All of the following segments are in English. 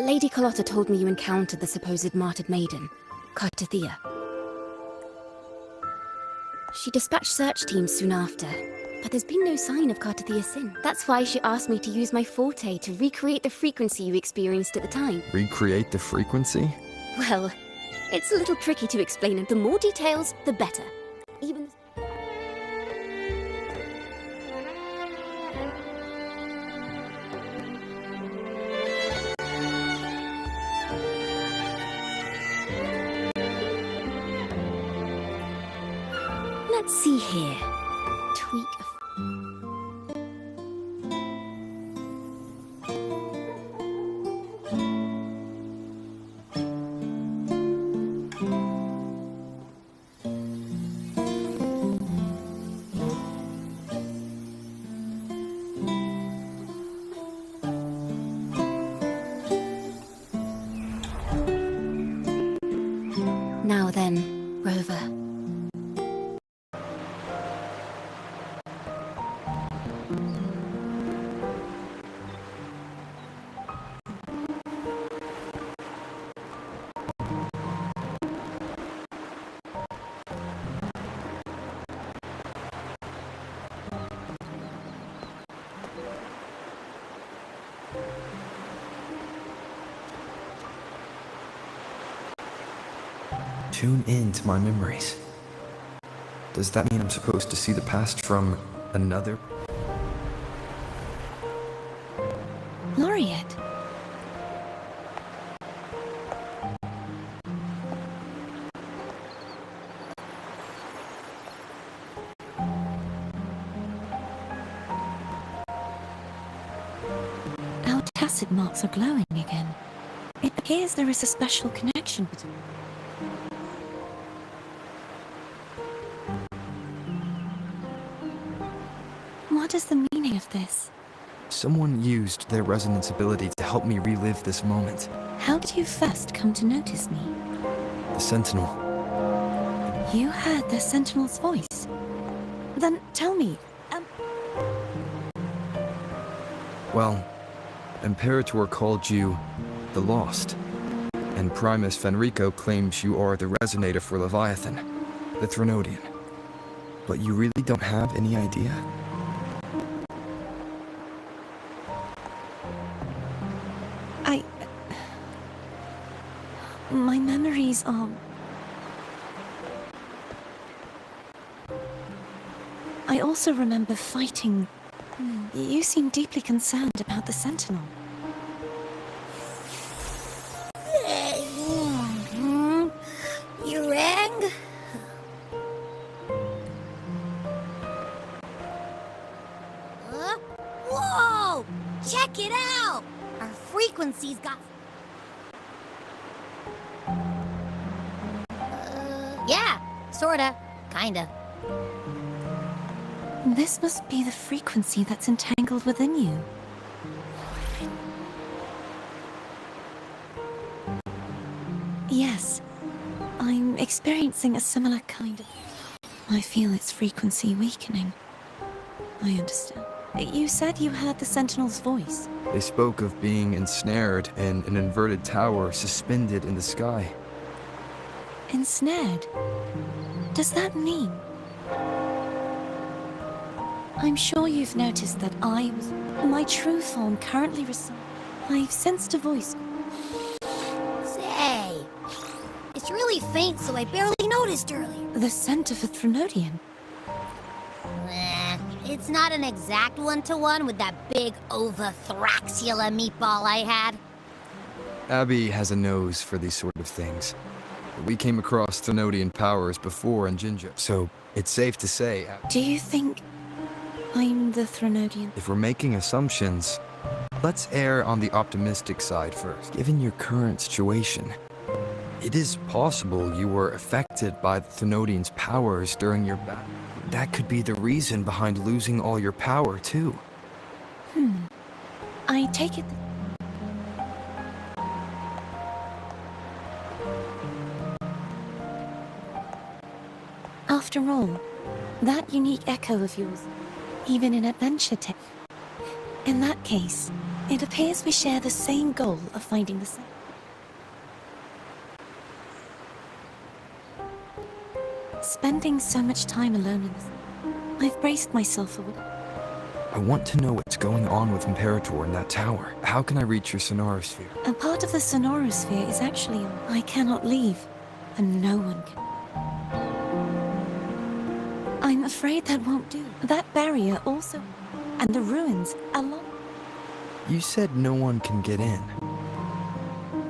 Lady Carlotta told me you encountered the supposed martyred maiden, Cartathea. She dispatched search teams soon after, but there's been no sign of Cartathea since. That's why she asked me to use my forte to recreate the frequency you experienced at the time. Recreate the frequency? Well, it's a little tricky to explain, and the more details, the better. Even... Let's see here. Tweak a... Now then, Rover. Tune in to my memories. Does that mean I'm supposed to see the past from another? Laureate. Our tacit marks are glowing again. It appears there is a special connection between them. What is the meaning of this? Someone used their resonance ability to help me relive this moment. How did you first come to notice me? The Sentinel. You heard the Sentinel's voice? Then tell me, Well, Imperator called you the Lost, and Primus Fenrico claims you are the resonator for Leviathan, the Threnodian. But you really don't have any idea? My memories are... I also remember fighting. You seem deeply concerned about the Sentinel. You rang? Whoa! Check it out! Our frequencies got... yeah, sorta, kinda. This must be the frequency that's entangled within you. Yes, I'm experiencing a similar kind of... I feel its frequency weakening. I understand. You said you heard the Sentinel's voice. They spoke of being ensnared in an inverted tower suspended in the sky. Ensnared? Does that mean... I'm sure you've noticed that I was... My true form currently resides... I've sensed a voice. Say, it's really faint, so I barely noticed earlier. The scent of a Threnodian. It's not an exact one-to-one with that big Ovathraxula meatball I had. Abby has a nose for these sort of things. We came across Threnodian powers before in Jinja, so it's safe to say... Do you think I'm the Threnodian? If we're making assumptions, let's err on the optimistic side first. Given your current situation, it is possible you were affected by the Threnodian's powers during your battle. That could be the reason behind losing all your power, too. I take it... After all, that unique echo of yours, even in adventure tech. In that case, It appears we share the same goal of finding the same. Spending so much time alone in this... I've braced myself for what... I want to know what's going on with Imperator in that tower. How can I reach your sonorosphere? A part of the sonorosphere is actually on. I cannot leave, and no one can. I'm afraid that won't do. That barrier also... and the ruins, along... You said no one can get in.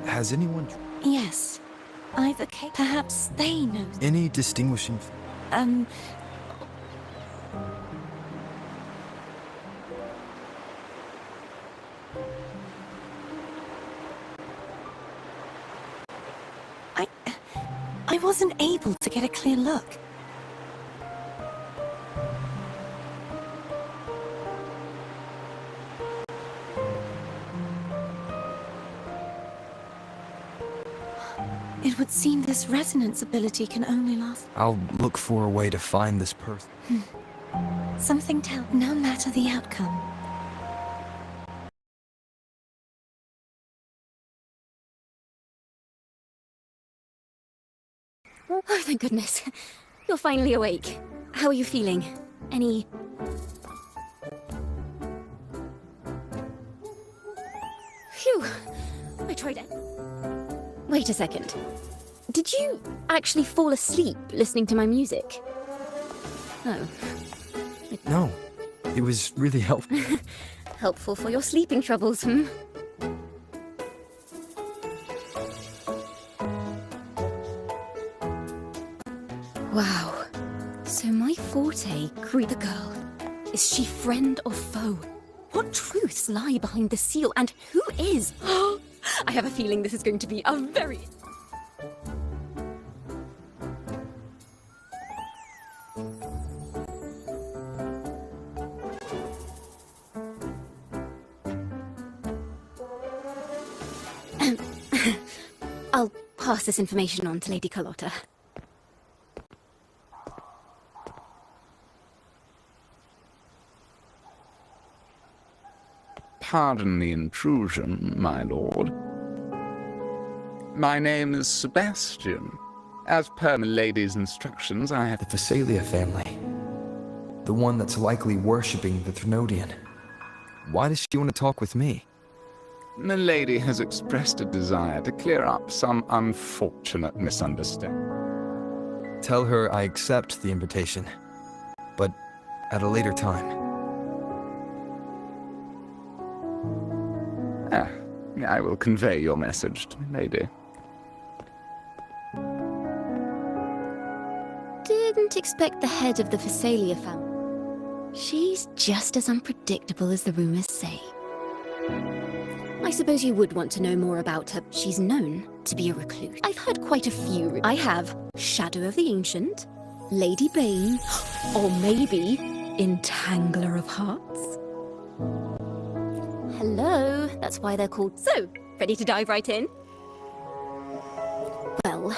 Has anyone... Yes. Either case... Perhaps they know... Any distinguishing... I wasn't able to get a clear look. It would seem this resonance ability can only last... I'll look for a way to find this person. Something tell... No matter the outcome. Oh, thank goodness. You're finally awake. How are you feeling? Any... Phew. I tried it. Wait a second. Did you actually fall asleep listening to my music? Oh. No. It was really helpful. Helpful for your sleeping troubles, hmm? Wow. So my forte, greet the girl. Is she friend or foe? What truths lie behind the seal, and who is? I have a feeling this is going to be a very... I'll pass this information on to Lady Carlotta. Pardon the intrusion, my lord. My name is Sebastian. As per Milady's instructions, I have... The Phasalia family. The one that's likely worshipping the Thrunodian. Why does she want to talk with me? Milady has expressed a desire to clear up some unfortunate misunderstanding. Tell her I accept the invitation, but at a later time. I will convey your message to Milady. Didn't expect the head of the Phasalia family. She's just as unpredictable as the rumors say. I suppose you would want to know more about her. She's known to be a recluse. I've heard quite a few. I have Shadow of the Ancient, Lady Bane, or maybe Entangler of Hearts. Hello, that's why they're called. So, ready to dive right in? Well,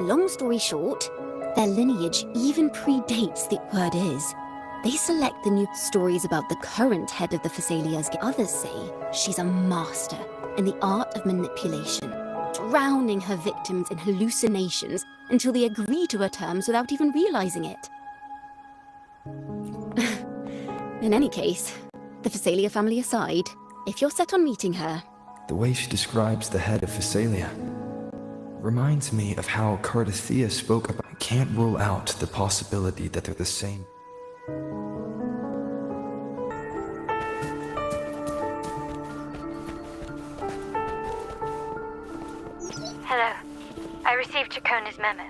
long story short, their lineage even predates the word is. They select the new stories about the current head of the Phasalias. Others say she's a master in the art of manipulation, drowning her victims in hallucinations until they agree to her terms without even realizing it. In any case, the Phasalia family aside, if you're set on meeting her... The way she describes the head of Phasalia reminds me of how Cardathea spoke about... I can't rule out the possibility that they're the same. Hello. I received Chacona's memo.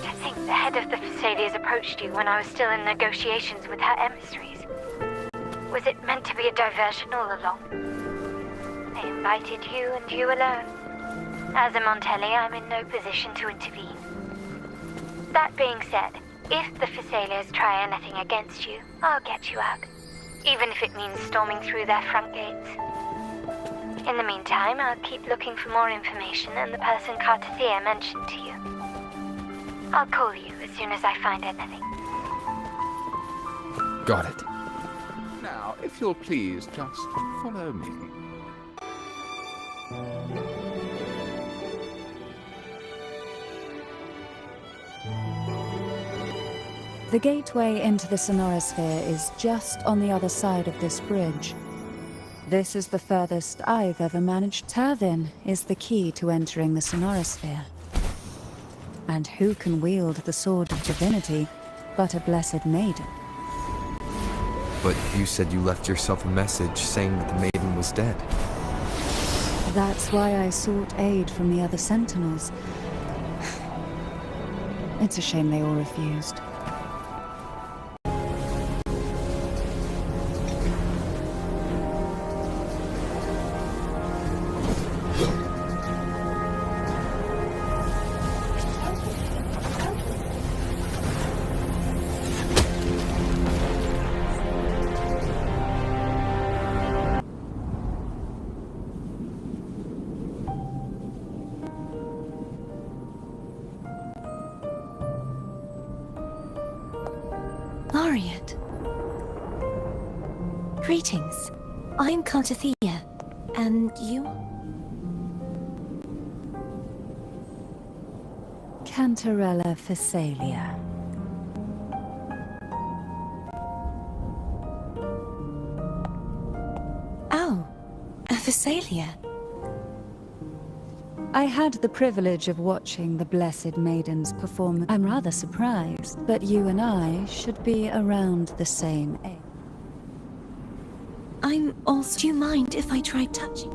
I think the head of the Phasalias approached you when I was still in negotiations with her emissaries. Was it meant to be a diversion all along? They invited you and you alone. As a Montelli, I'm in no position to intervene. That being said, if the Phasalias try anything against you, I'll get you out. Even if it means storming through their front gates. In the meantime, I'll keep looking for more information and the person Cardathea mentioned to you. I'll call you as soon as I find anything. Got it. Now, if you'll please just follow me. The gateway into the Sonorosphere is just on the other side of this bridge. This is the furthest I've ever managed. Tervin is the key to entering the Sonorosphere. And who can wield the Sword of Divinity but a blessed maiden? But you said you left yourself a message saying that the maiden was dead. That's why I sought aid from the other Sentinels. It's a shame they all refused. Laureate. Greetings. I'm Cartathea, and you? Cantarella Phasalia. Oh, a Phasalia. I had the privilege of watching the Blessed Maiden's performance. I'm rather surprised, but you and I should be around the same age. I'm also... Do you mind if I try touching?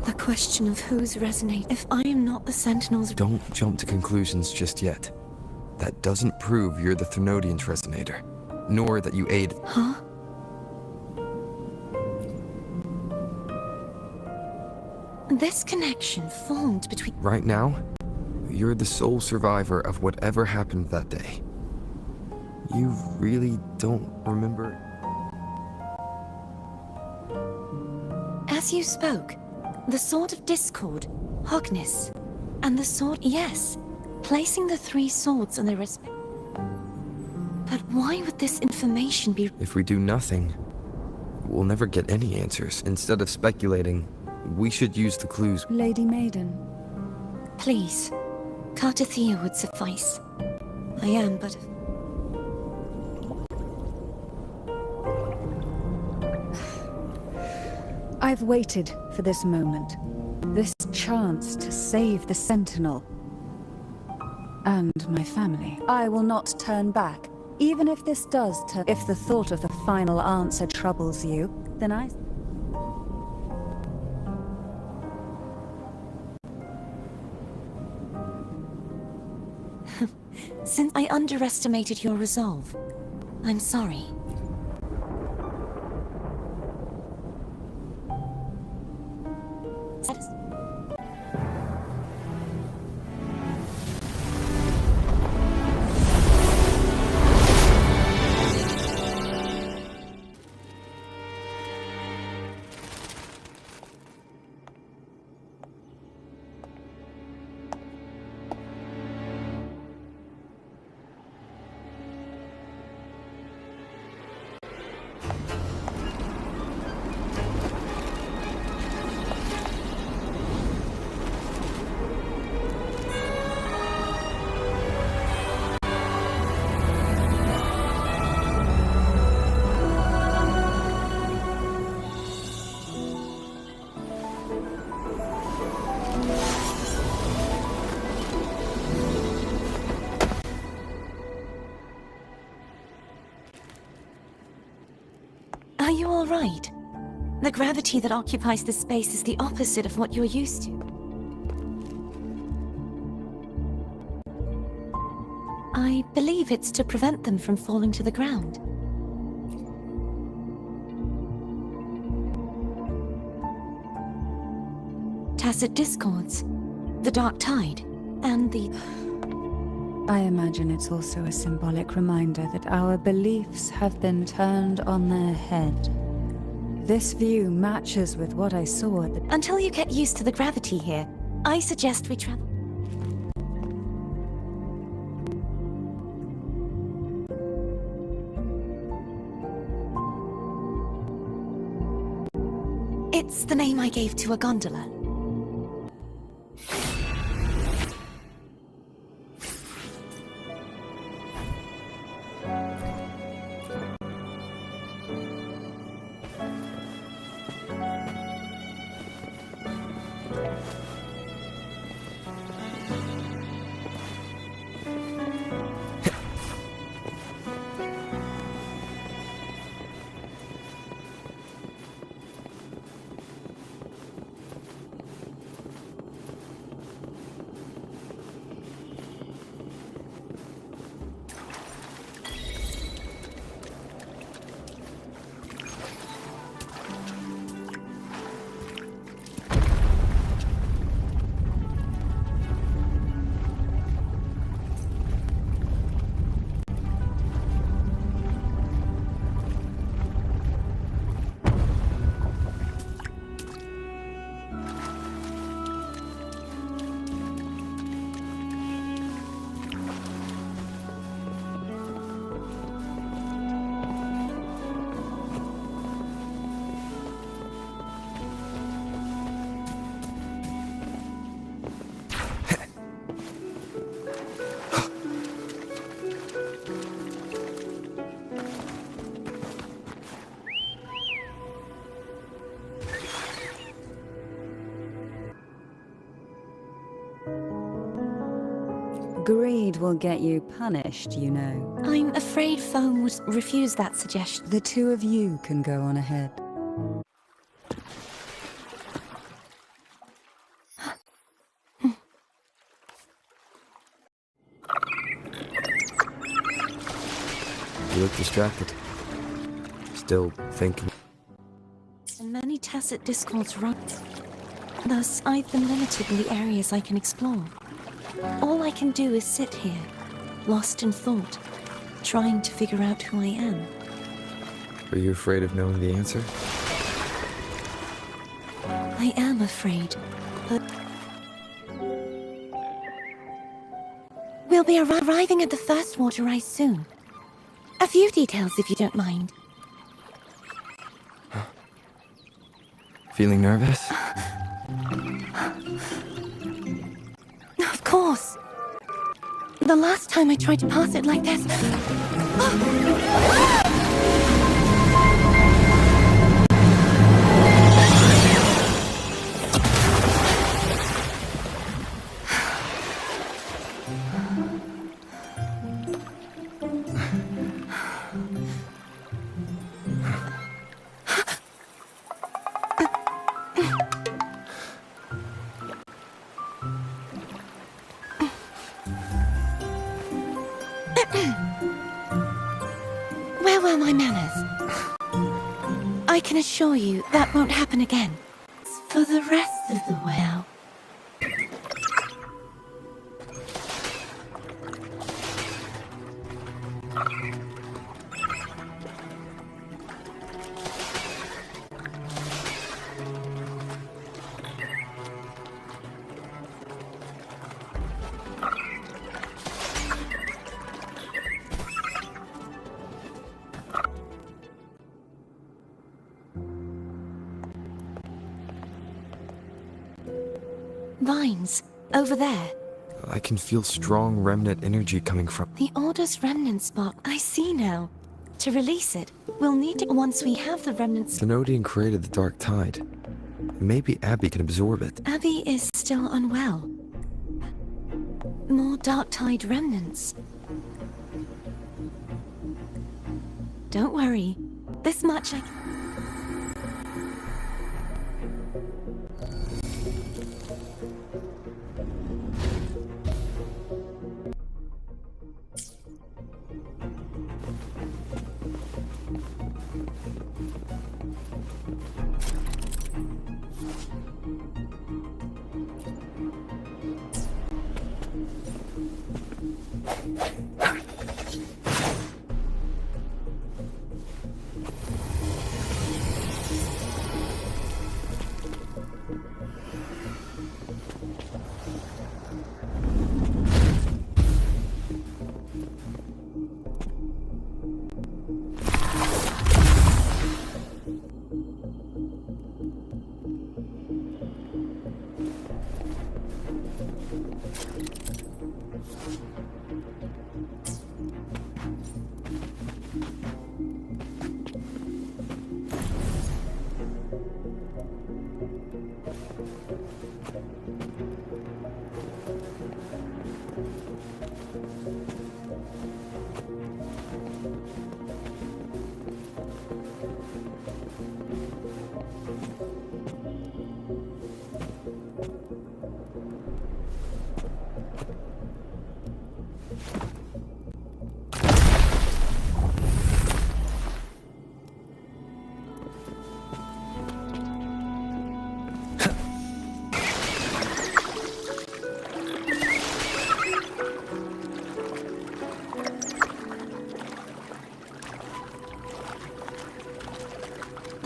The question of whose resonate. If I am not the Sentinel's... Don't jump to conclusions just yet. That doesn't prove you're the Thenodian's resonator, nor that you aid... Huh? This connection formed between... Right now, you're the sole survivor of whatever happened that day. You really don't remember? As you spoke, the Sword of Discord, Hogness, and the Sword... Yes, placing the three swords on their respect... But why would this information be... If we do nothing, we'll never get any answers. Instead of speculating, we should use the clues. Lady Maiden. Please, Cartathea would suffice. I am but... I've waited for this moment. This chance to save the Sentinel. And my family. I will not turn back. Even if this does turn... If the thought of the final answer troubles you, then I... Since I underestimated your resolve, I'm sorry. Are you all right? The gravity that occupies this space is the opposite of what you're used to. I believe it's to prevent them from falling to the ground. Tacit discords, the dark tide, and the... I imagine it's also a symbolic reminder that our beliefs have been turned on their head. This view matches with what I saw at the... Until you get used to the gravity here, I suggest we travel. It's the name I gave to a gondola. Greed will get you punished, you know. I'm afraid Foam would refuse that suggestion. The two of you can go on ahead. You look distracted. Still thinking. And many tacit discords run. Thus, I've been limited in the areas I can explore. All I can do is sit here, lost in thought, trying to figure out who I am. Are you afraid of knowing the answer? I am afraid, but... We'll be arriving at the first water rise soon. A few details, if you don't mind. Feeling nervous? Of course. The last time I tried to pass it like this... Where were my manners? I can assure you that won't happen again. For the rest of the way out. Vines, over there. I can feel strong remnant energy coming from... The Order's remnant spot, I see now. To release it, we'll need it once we have the remnants. Thenodian created the Dark Tide. Maybe Abby can absorb it. Abby is still unwell. More Dark Tide remnants. Don't worry. This much I...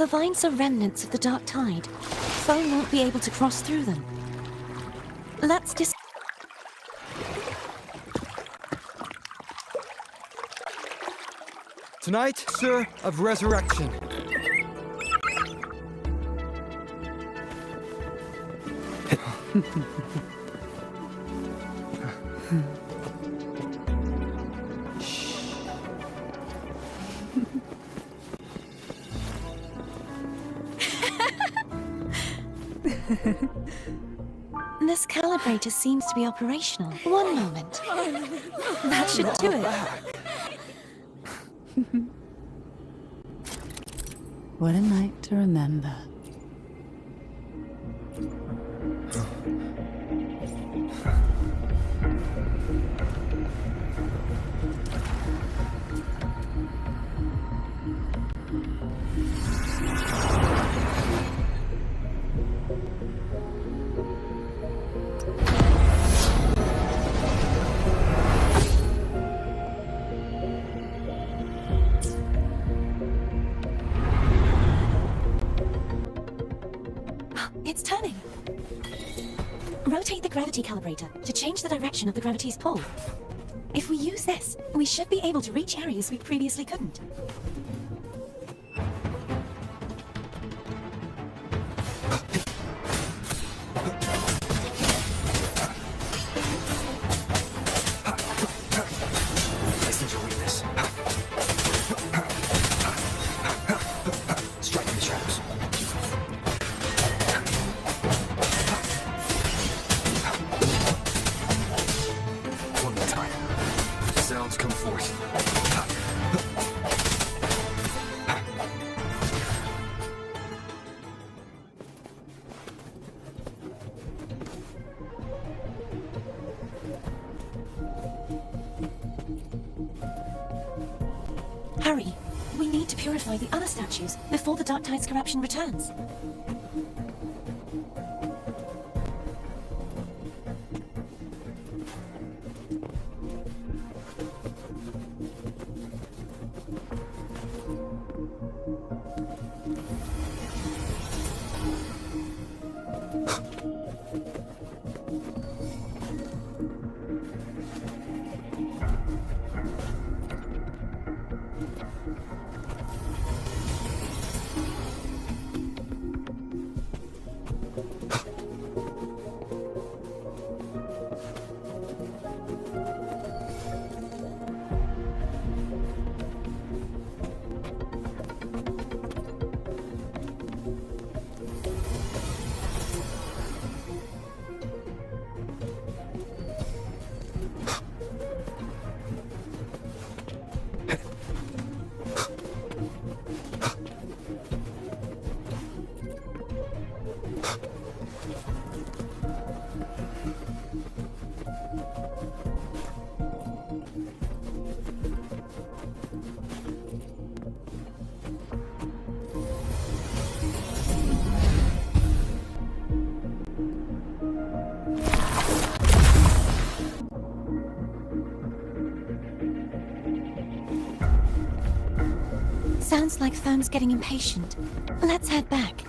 The vines are remnants of the dark tide. Foe won't be able to cross through them. Let's dis- Tonight, Sir of Resurrection. This calibrator seems to be operational. One moment. That should do it. What a night to remember. It's turning. Rotate the gravity calibrator to change the direction of the gravity's pull. If we use this, we should be able to reach areas we previously couldn't. Listen to weakness. Strike in the shadows. One more time. Sounds come forth. Hurry! We need to purify the other statues before the Dark Tide's corruption returns. Sounds like Fern's getting impatient. Let's head back.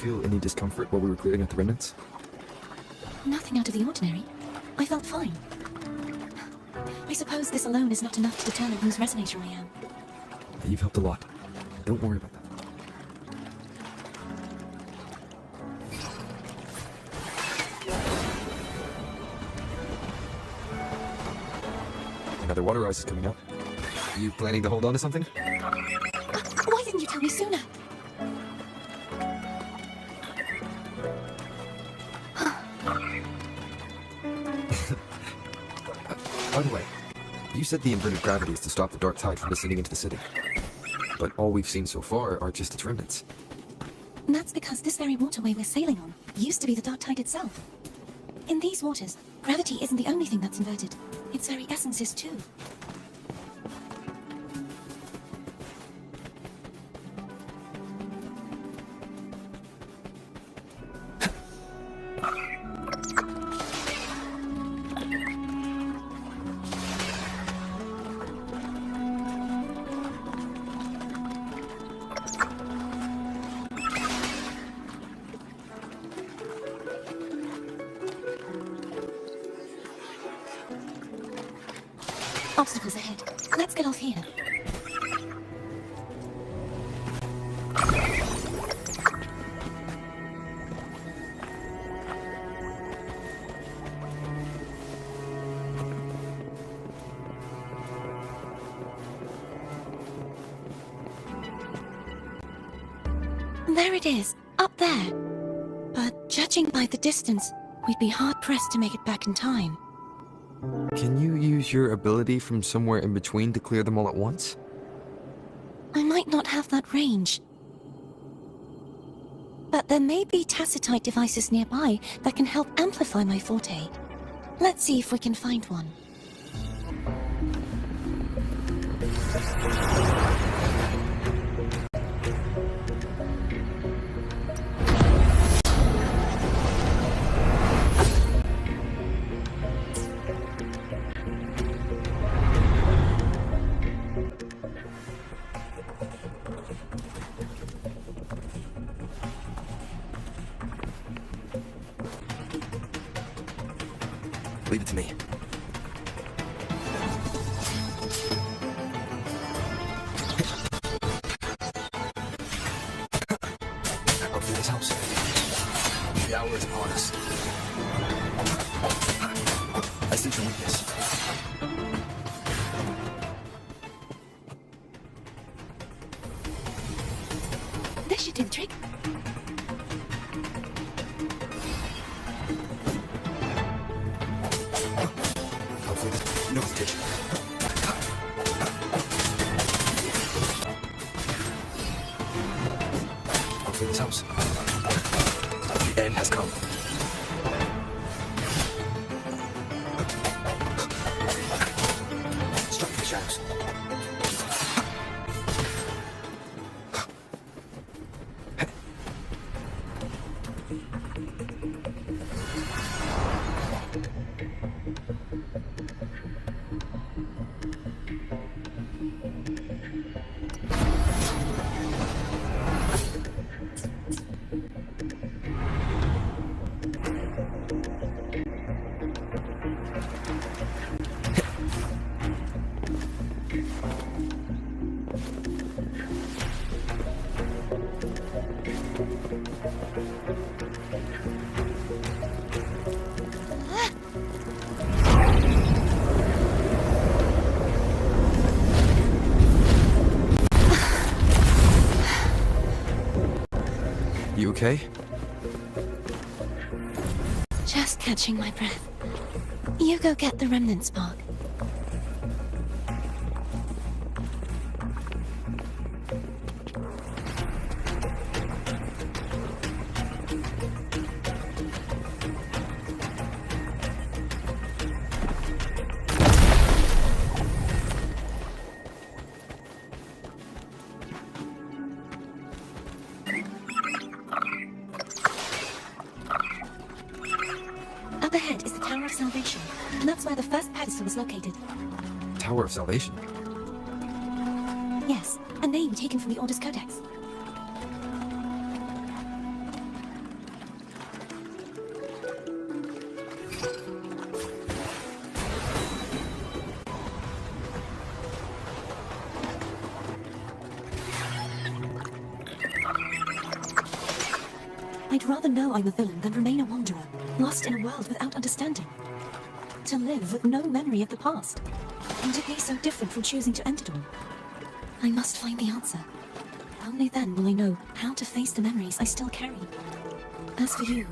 feel any discomfort while we were clearing out the remnants? Nothing out of the ordinary. I felt fine. I suppose this alone is not enough to determine whose resonator I am. You've helped a lot. Don't worry about that. Another water rise is coming up. Are you planning to hold on to something? Why didn't you tell me sooner? By the way, you said the inverted gravity is to stop the dark tide from descending into the city. But all we've seen so far are just its remnants. That's because this very waterway we're sailing on used to be the dark tide itself. In these waters, gravity isn't the only thing that's inverted. Its very essence is too. Obstacles ahead. Let's get off here. There it is, up there. But judging by the distance, we'd be hard-pressed to make it back in time. Can you use your ability from somewhere in between to clear them all at once? I might not have that range. But there may be tacitite devices nearby that can help amplify my forte. Let's see if we can find one. Leave it to me. Hopefully this helps. The hour is upon us. I sense your weakness. This should do the trick. No hesitation. Hopefully this helps. The end has come. Struck in the shadows. You okay? Just catching my breath. You go get the remnant spark. Up ahead is the Tower of Salvation, and that's where the first pedestal was located. Tower of Salvation. Yes, a name taken from the Order's Codex. I'd rather know I'm a villain than remain a wanderer, lost in a world without understanding. To live with no memory of the past, and to be so different from choosing to end it all. I must find the answer. Only then will I know how to face the memories I still carry. As for you,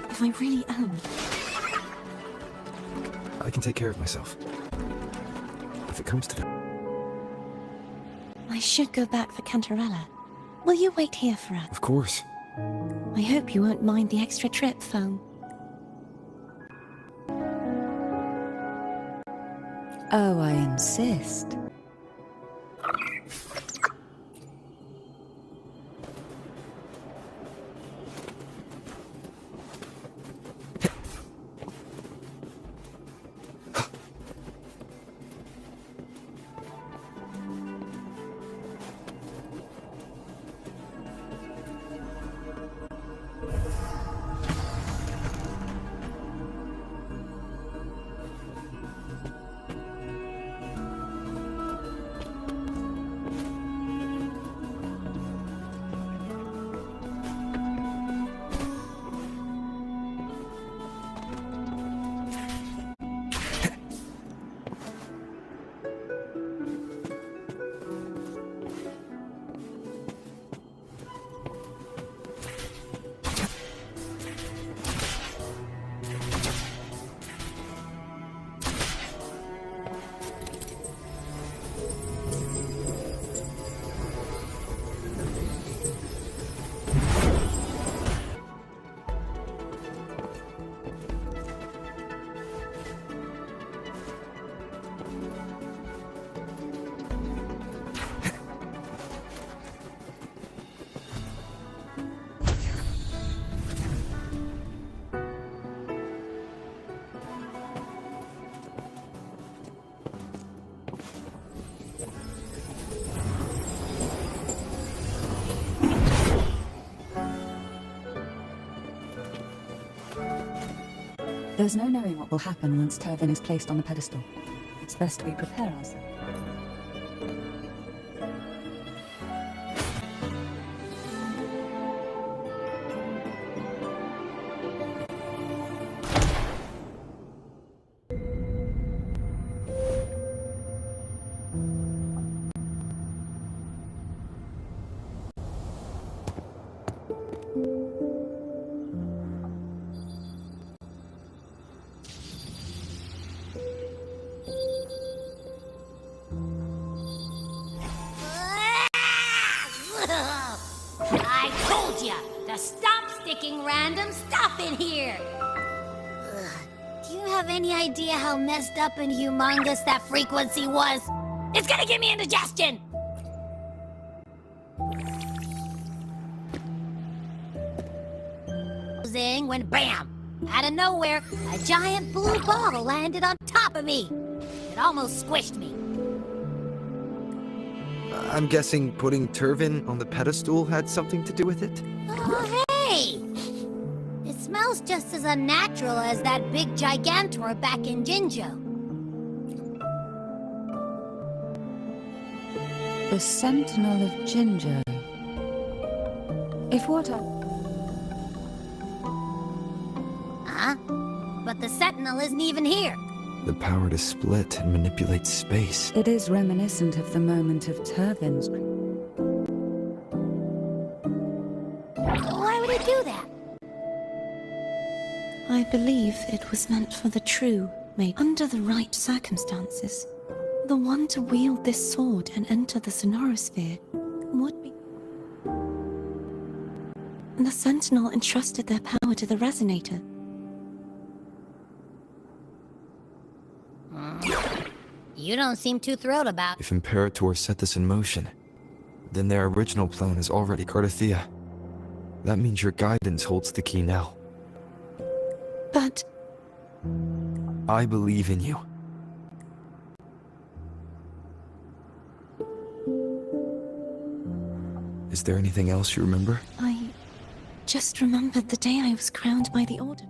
if I really am... I can take care of myself. If it comes to that. I should go back for Cantarella. Will you wait here for us? Of course. I hope you won't mind the extra trip, Foam. Oh, I insist. There's no knowing what will happen once Turvin is placed on the pedestal. It's best we prepare ourselves. I told ya to stop sticking random stuff in here! Do you have any idea how messed up and humongous that frequency was? It's gonna give me indigestion! Zing, when bam! Out of nowhere, a giant blue ball landed on top of me. It almost squished me. I'm guessing putting Turvin on the pedestal had something to do with it? Oh, hey! It smells just as unnatural as that big gigantor back in Jinjo. The Sentinel of Ginger. If what I... Huh? But the Sentinel isn't even here. The power to split and manipulate space. It is reminiscent of the moment of Turvin's... Why would it do that? I believe it was meant for the true, made under the right circumstances. The one to wield this sword and enter the Sonorosphere would be... The Sentinel entrusted their power to the Resonator. You don't seem too thrilled about... If Imperator set this in motion, then their original plan is already Cardathea. That means your guidance holds the key now. But... I believe in you. Is there anything else you remember? I just remembered the day I was crowned by the Order.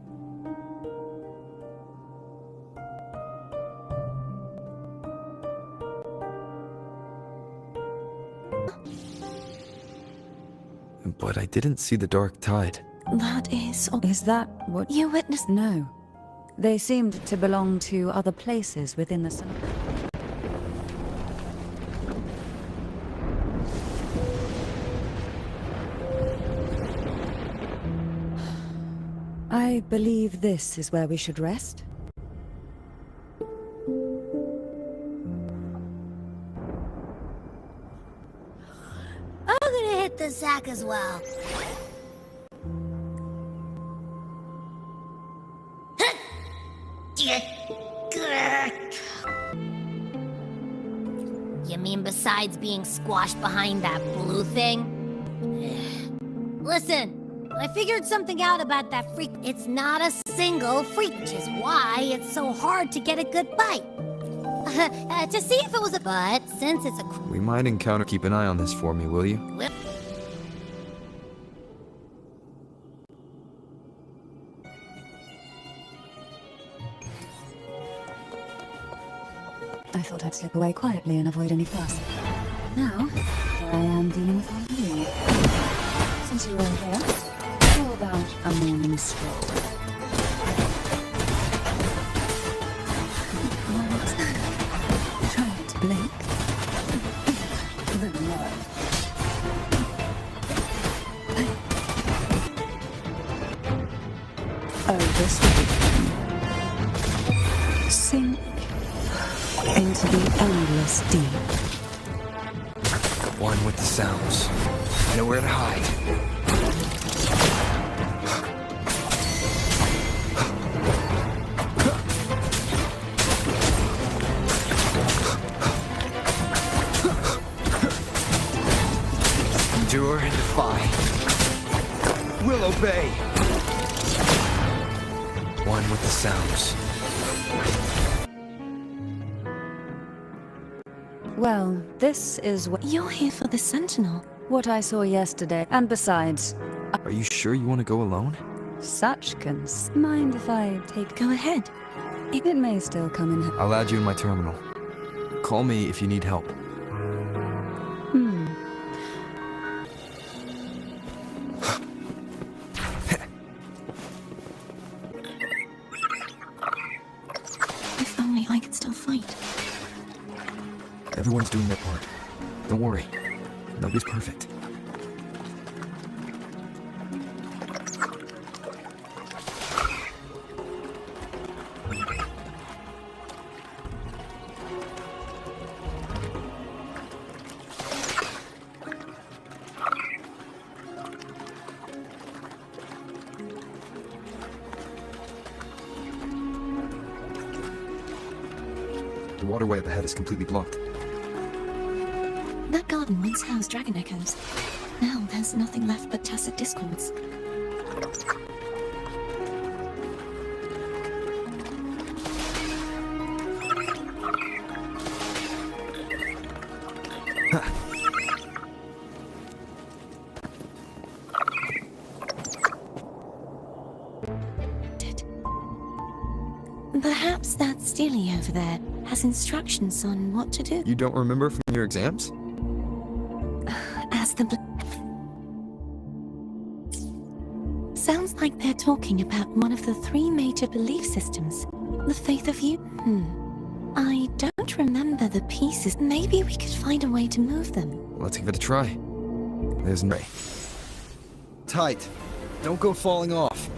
But I didn't see the dark tide. That is... Is that what You witnessed... No. They seemed to belong to other places within the Sonora. I believe this is where we should rest. I'm gonna hit the sack as well. You mean besides being squashed behind that blue thing? Listen, I figured something out about that freak. It's not a single freak, which is why it's so hard to get a good bite. To see if it was a... But since it's a... We might encounter... Keep an eye on this for me, will you? I thought I'd slip away quietly and avoid any fuss. Now, here I am dealing with all you. Since you're all here, how about a morning stroll? Try to blink. Then no. Oh, this way. Sink into the endless deep. One with the sounds. Nowhere to hide. Endure and defy. We'll obey. One with the sounds. Well, this is You're here for the Sentinel. what I saw yesterday. And besides, Are you sure you want to go alone? such mind if I take... Go ahead. It may still come in... I'll add you in my terminal. Call me if you need help. If only I could still fight. Everyone's doing their part. Don't worry. Nobody's perfect. The waterway up ahead is completely blocked. That garden once housed dragon echoes. Now there's nothing left but tacit discords. Perhaps that Steely over there has instructions on what to do. You don't remember from your exams? As the sounds like they're talking about one of the three major belief systems. The faith of you? I don't remember the pieces. Maybe we could find a way to move them. Let's give it a try. There's no... Tight. Don't go falling off.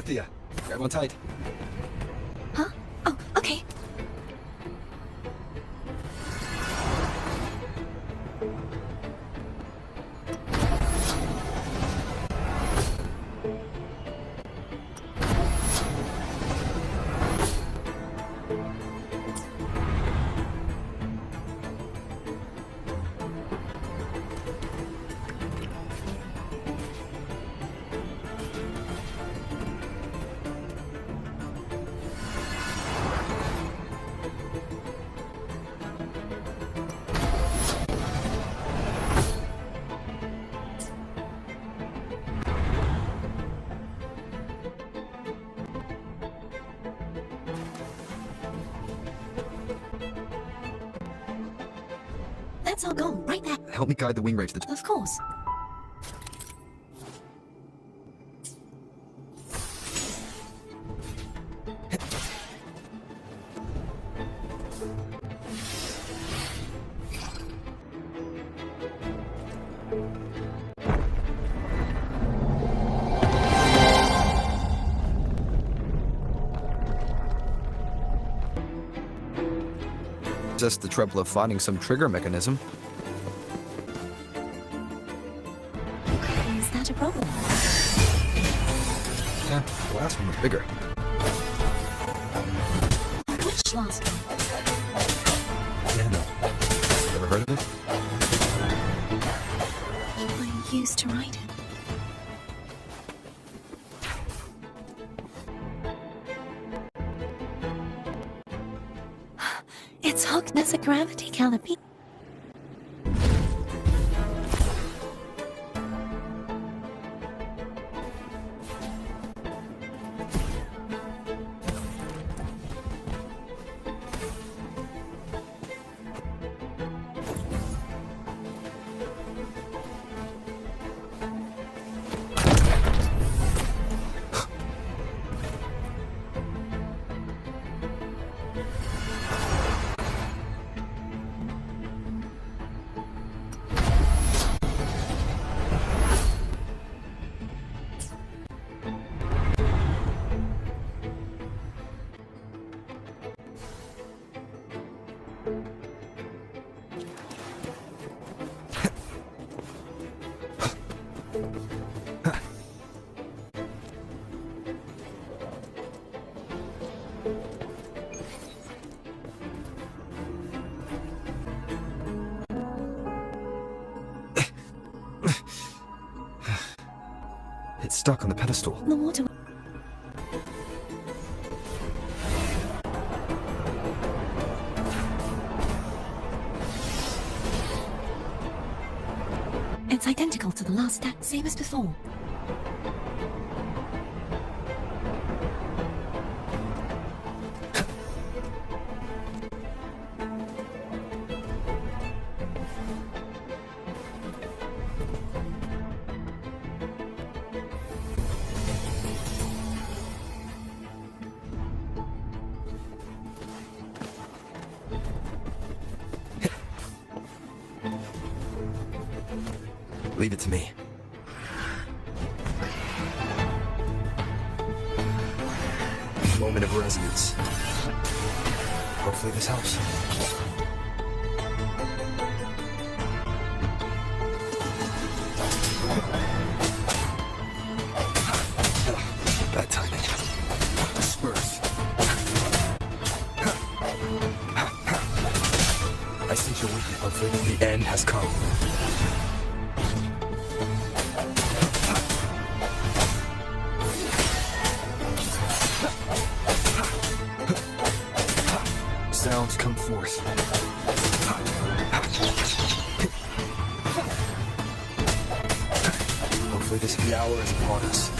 Thea, grab one tight. Huh? Oh, okay. That's our goal, right there. Help me guide the wing ray to the... Of course. Just the trouble of finding some trigger mechanism. Is that a problem? Yeah, the last one was bigger. Which last one? Yeah, no. Ever heard of it? I used to ride it. It's hooked as a gravity canopy. It's stuck on the pedestal. The water. It's identical to the last stack, same as before. Leave it to me. Moment of resonance. Hopefully this helps. Bad timing. Spurs. I sense your weakness. Hopefully the end has come. Sounds come forth. Hopefully this hour is upon us.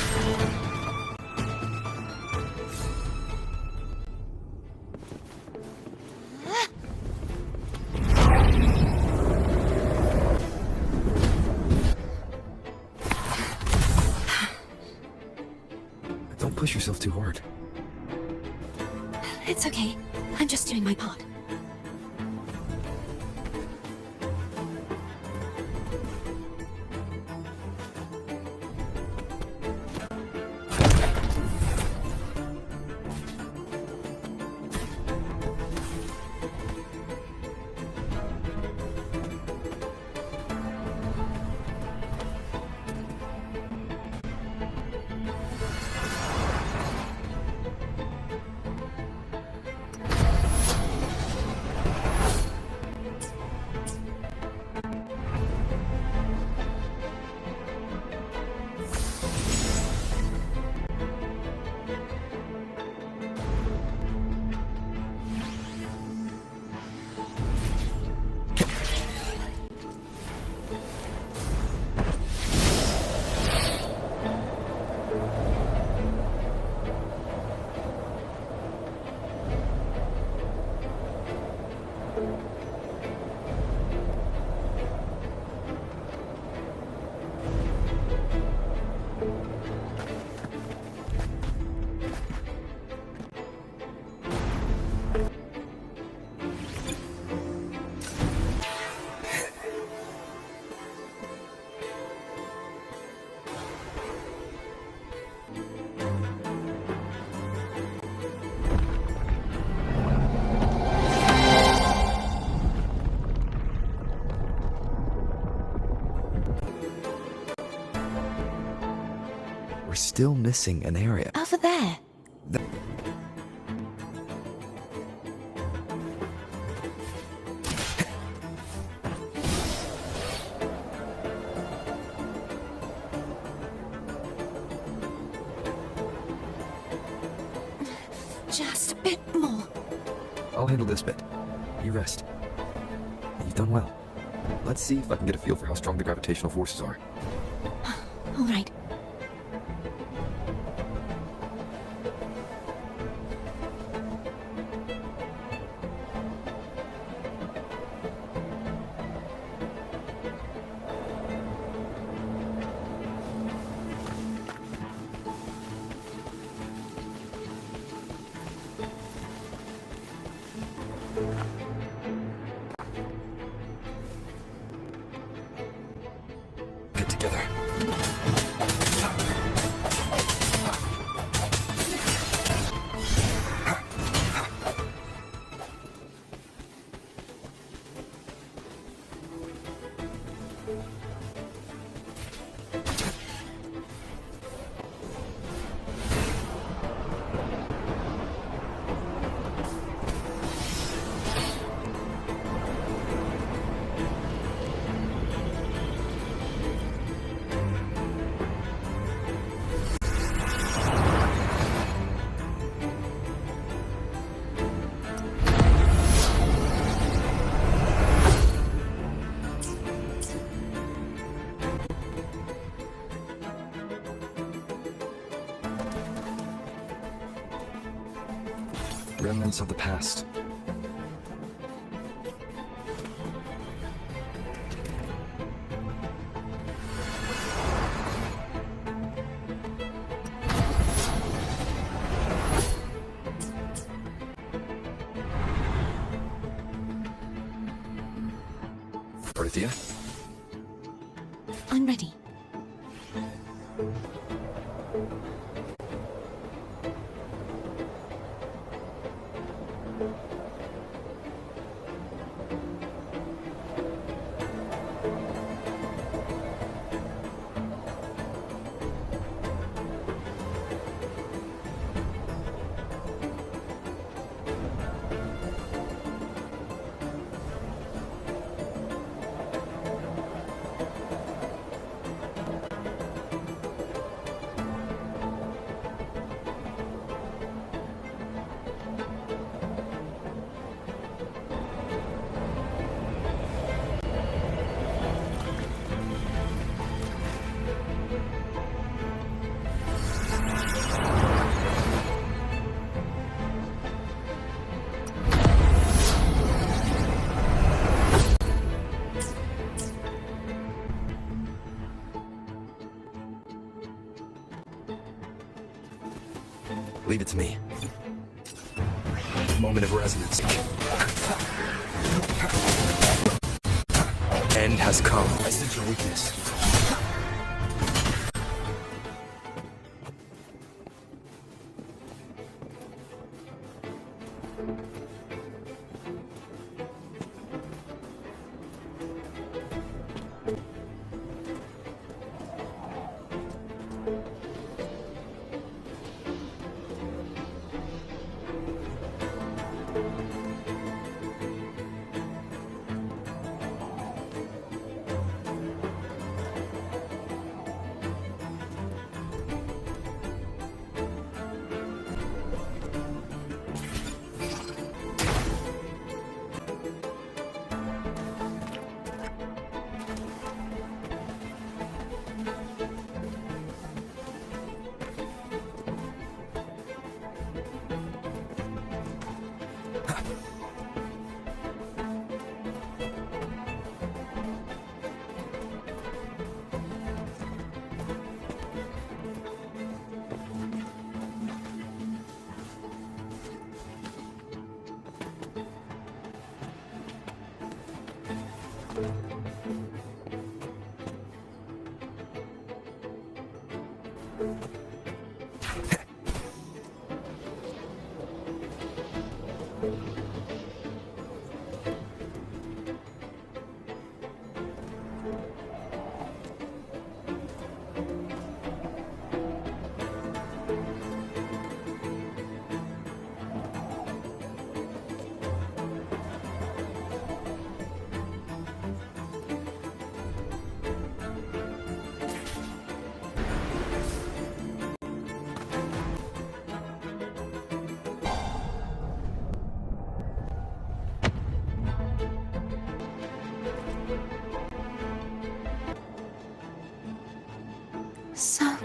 Don't push yourself too hard. It's okay. I'm just doing my part. we're still missing an area. Over there. Just a bit more. I'll handle this bit. You rest. You've done well. Let's see if I can get a feel for how strong the gravitational forces are. All right. Get together. Remnants of the past. Dorothea? I'm ready. Leave it to me. Moment of resonance. End has come. I sense your weakness.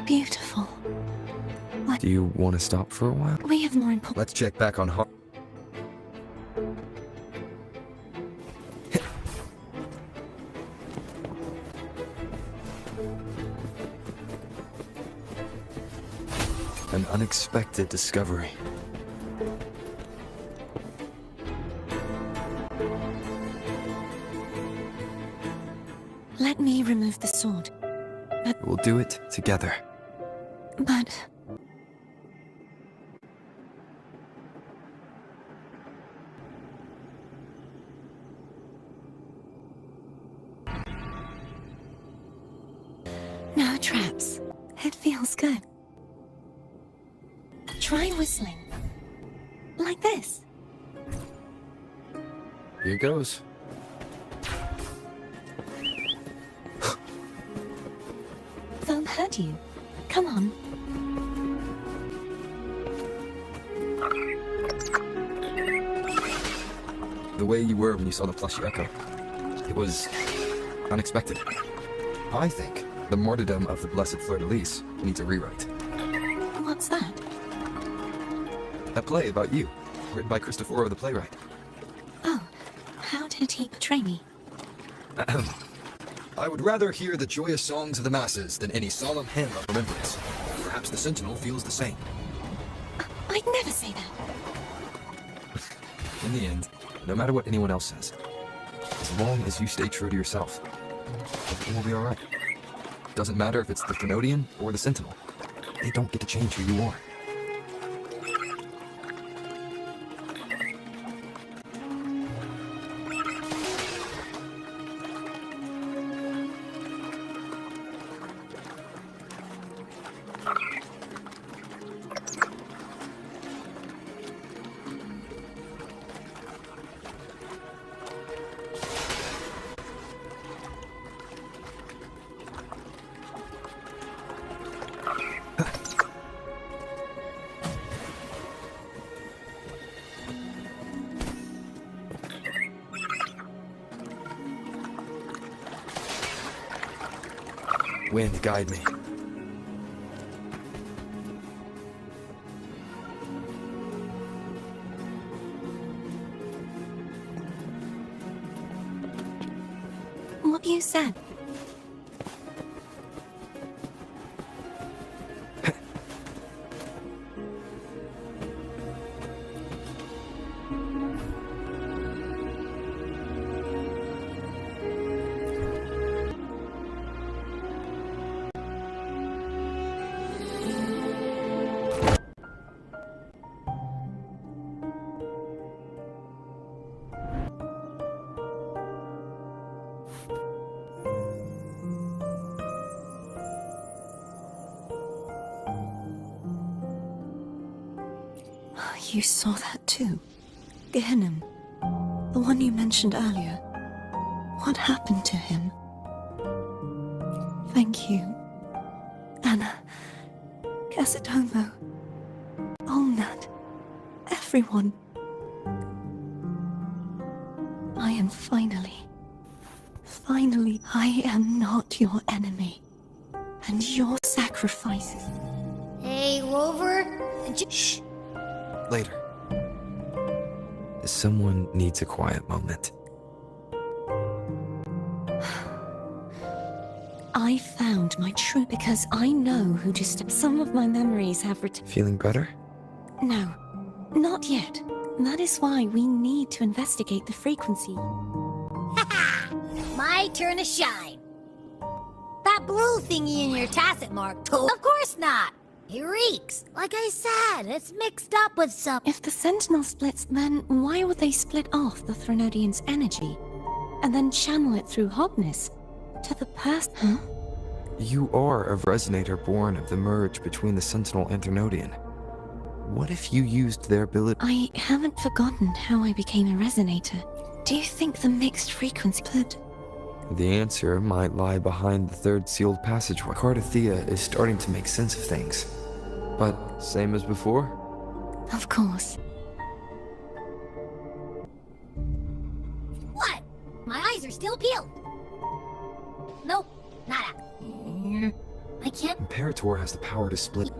Beautiful. Do you want to stop for a while? We have more important. Let's check back on An unexpected discovery. Let me remove the sword. We'll do it together. But... no traps. It feels good. Try whistling. Like this. Here goes. They'll hurt you. Come on. The way you were when you saw the plushy echo. It was unexpected. I think the martyrdom of the Blessed Fleur-de-Lis needs a rewrite. What's that? A play about you, written by Cristoforo the playwright. Oh, how did he betray me? I would rather hear the joyous songs of the masses than any solemn hymn of remembrance. Perhaps the Sentinel feels the same. I'd never say that. In the end, no matter what anyone else says, as long as you stay true to yourself, everything will be alright. Doesn't matter if it's the Thenodian or the Sentinel. They don't get to change who you are. Wind, guide me. What you said. You saw that too. Gehenna, the one you mentioned earlier. What happened to him? Thank you. Anna, Casitomo, Olnat, everyone. I am finally, I am not your enemy. And your sacrifices. Hey, Rover. Shh. Later. Someone needs a quiet moment. I found my true because I know who to step. Some of my memories have returned. Feeling better? No, not yet. That is why we need to investigate the frequency. My turn to shine. That blue thingy in your tacit mark told. Of course not. It reeks. Like I said, it's mixed up with some. If the Sentinel splits, then why would they split off the Threnodian's energy and then channel it through Hognis to the person? Huh? You are a resonator born of the merge between the Sentinel and Thenodian. What if you used their ability? I haven't forgotten how I became a resonator. Do you think the mixed frequency could? The answer might lie behind the third sealed passageway. Cardathea is starting to make sense of things. But same as before? Of course. What? My eyes are still peeled. Nope, nada. I can't... Imperator has the power to split.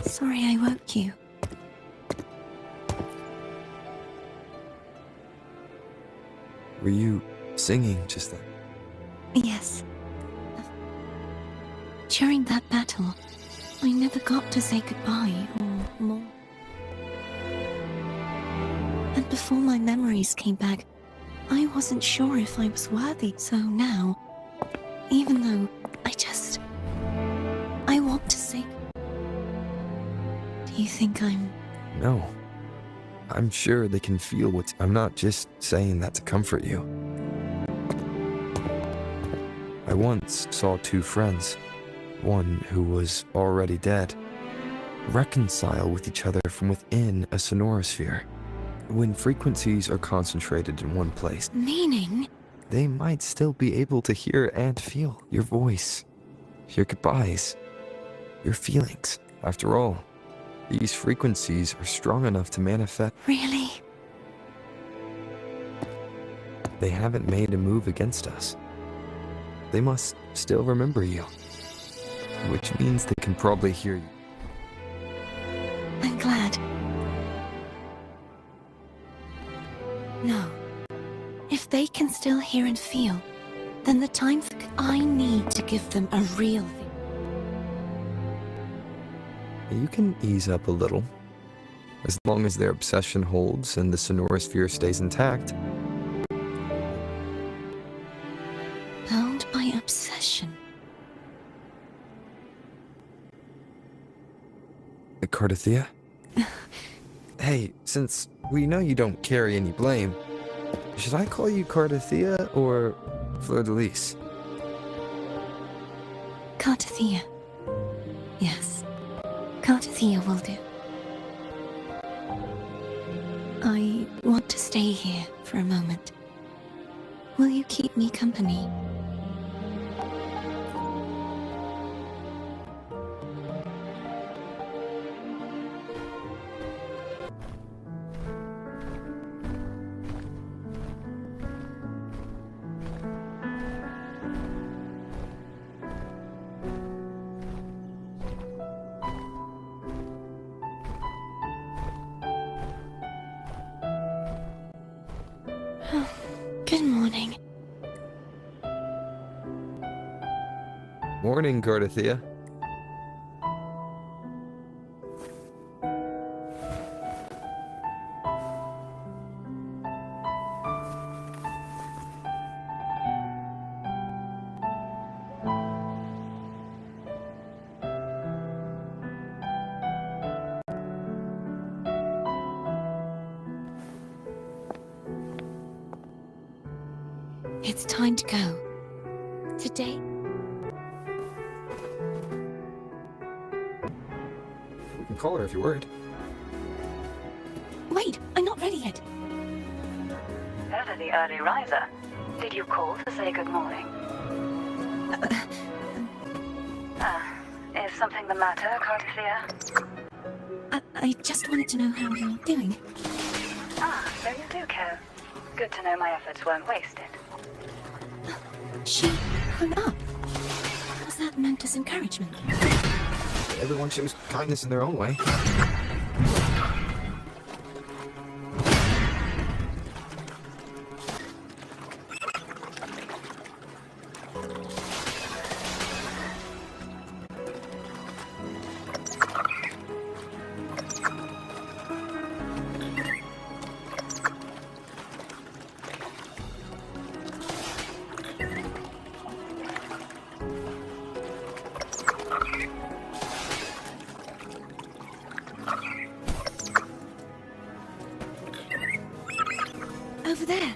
Sorry I woke you. Were you singing just then? Yes. During that battle, I never got to say goodbye or more. And before my memories came back, I wasn't sure if I was worthy. So now, even though I want to say... Do you think I'm... No. I'm sure they can feel what... I'm not just saying that to comfort you. I once saw two friends, one who was already dead, reconcile with each other from within a sonorosphere. When frequencies are concentrated in one place, Meaning? they might still be able to hear and feel your voice, your goodbyes, your feelings. After all, these frequencies are strong enough to manifest. Really? They haven't made a move against us. They must still remember you, which means they can probably hear you. I'm glad. No. If they can still hear and feel, then the time for... I need to give them a real thing. You can ease up a little, as long as their obsession holds and the sonorosphere stays intact. Bound by obsession. Cardathea? Hey, since we know you don't carry any blame, should I call you Cardathea or Fleur-de-Lis? Cardathea. Yes. Cardathea will do. I want to stay here for a moment. Will you keep me company? Good morning. Morning, Cardathea. It's time to go. Today. We can call her if you're worried. Wait, I'm not ready yet. Ever the early riser. Did you call to say good morning? Is something the matter, Cartisia? I just wanted to know how you're doing. So you do care. Good to know my efforts weren't wasted. She hung up. Was that meant as encouragement? Everyone shows kindness in their own way. Over there.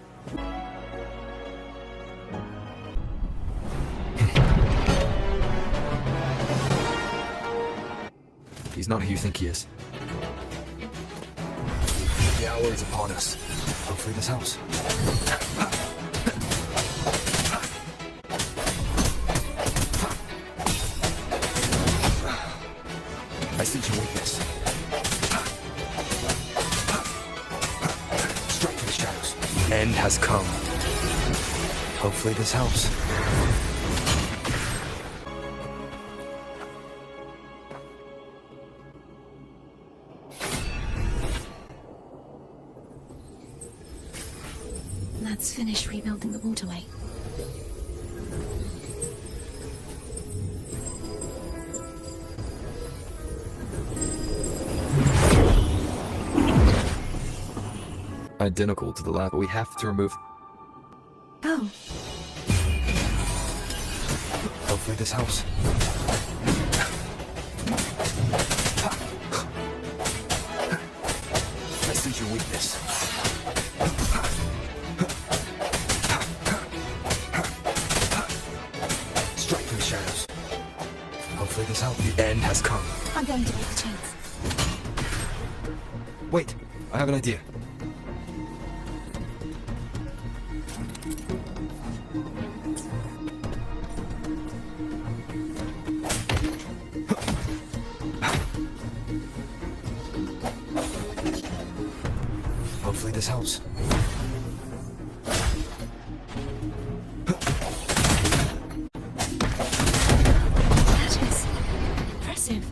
He's not who you think he is. The hour is upon us. Hopefully this helps. I sense your weakness. Strike to the shadows. End has come. Hopefully this helps. Let's finish rebuilding the waterway. Identical to the lab, but we have to remove. Oh, Hopefully this helps. I sense your weakness. Strike through the shadows. Hopefully this helps. The end has come. I'm going to break the chains. Wait, I have an idea. Hopefully this helps. That is impressive.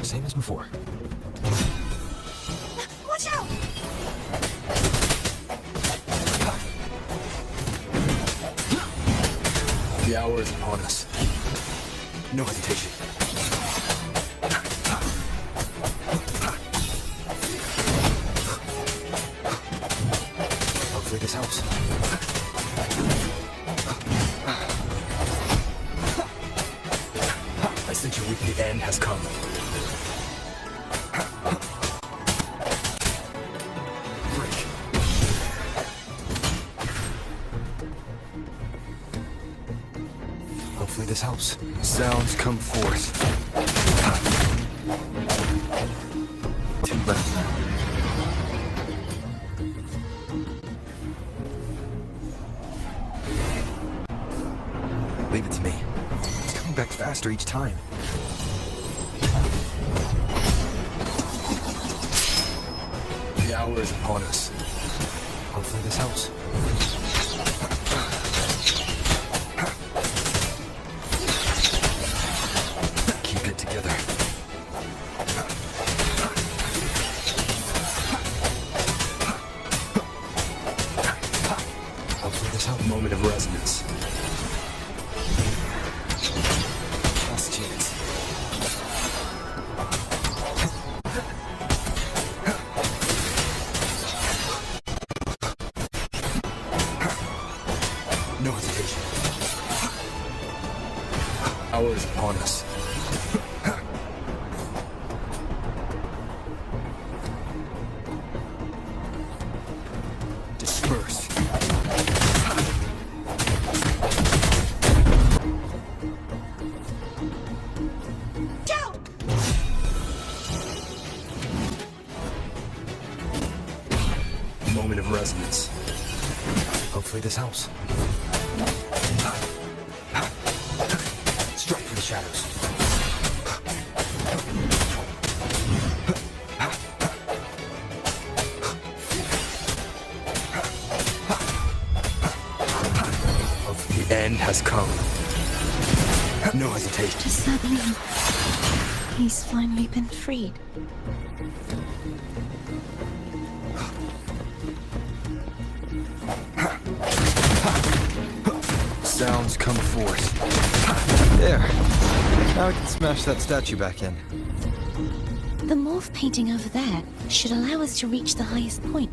Same as before. Watch out! The hour is upon us. No hesitation. Hopefully this helps. I sense your weak. The end has come. Break. Hopefully this helps. Sounds come forth. Too late. Leave it to me. It's coming back faster each time. The hour is upon us. Hopefully this helps. Keep it together. Hopefully this helps. Moment of resonance. Last chance. No hesitation. Hour is upon us. First. Moment of resonance. Hopefully this helps. Strike through the shadows. The end has come. No hesitation. Does that mean he's finally been freed? Sounds come forth. There. Now I can smash that statue back in. The morph painting over there should allow us to reach the highest point.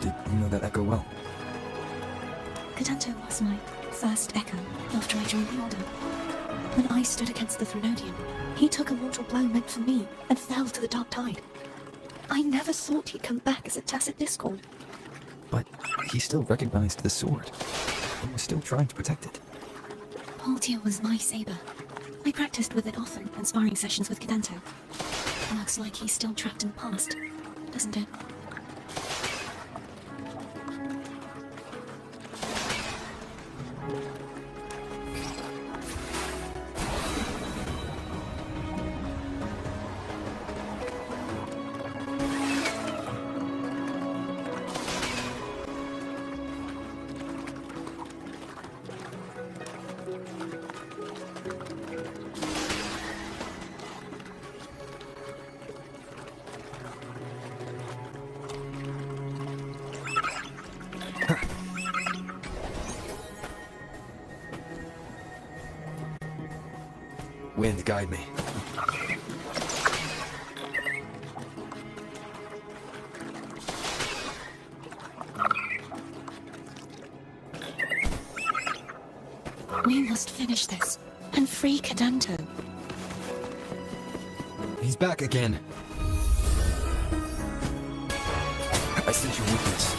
Did you know that echo well? Cadanto was my first echo after I joined the Order. When I stood against the Threnodian, he took a mortal blow meant for me and fell to the Dark Tide. I never thought he'd come back as a tacit discord. But he still recognized the sword. And was still trying to protect it. Portia was my saber. I practiced with it often in sparring sessions with Cadanto. Looks like he's still trapped in the past, doesn't it? Wind, guide me. We must finish this and free Cadanto. He's back again. I sense your weakness.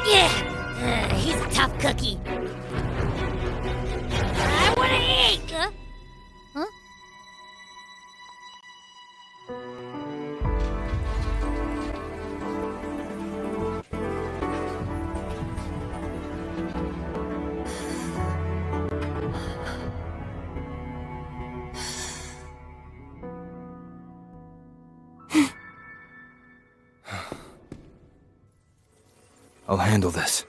Yeah, he's a tough cookie. I wanna eat. Huh? I'll handle this.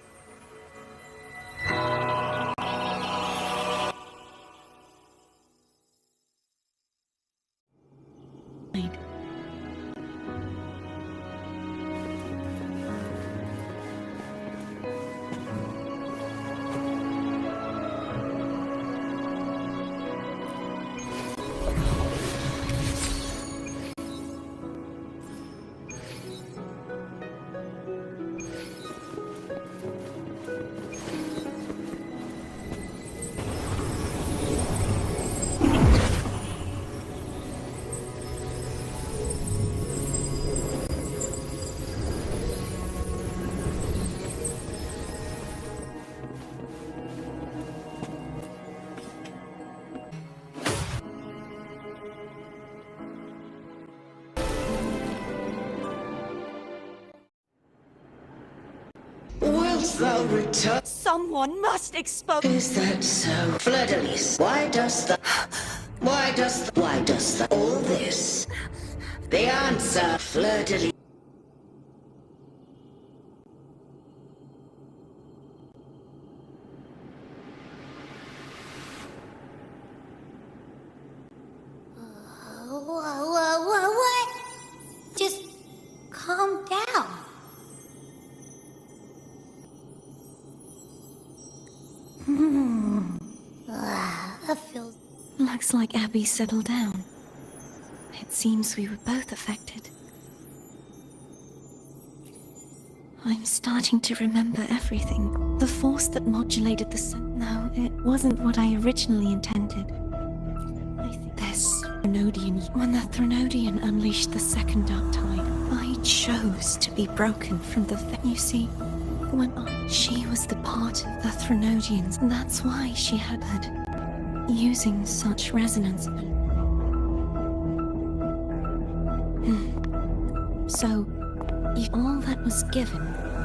once thou return. Someone must expose. Is that so? Fleur-de-lis, why dost thou all this? The answer, Fleur-de-lis. What? Just calm down. That feels... Looks like Abby settled down. It seems we were both affected. I'm starting to remember everything. The force that modulated the sun. No, it wasn't what I originally intended. I think this Threnodian. When the Threnodian unleashed the second dark tide, I chose to be broken from the. You see, she was the part of the Threnodians. That's why she had using such resonance. So, all that was given,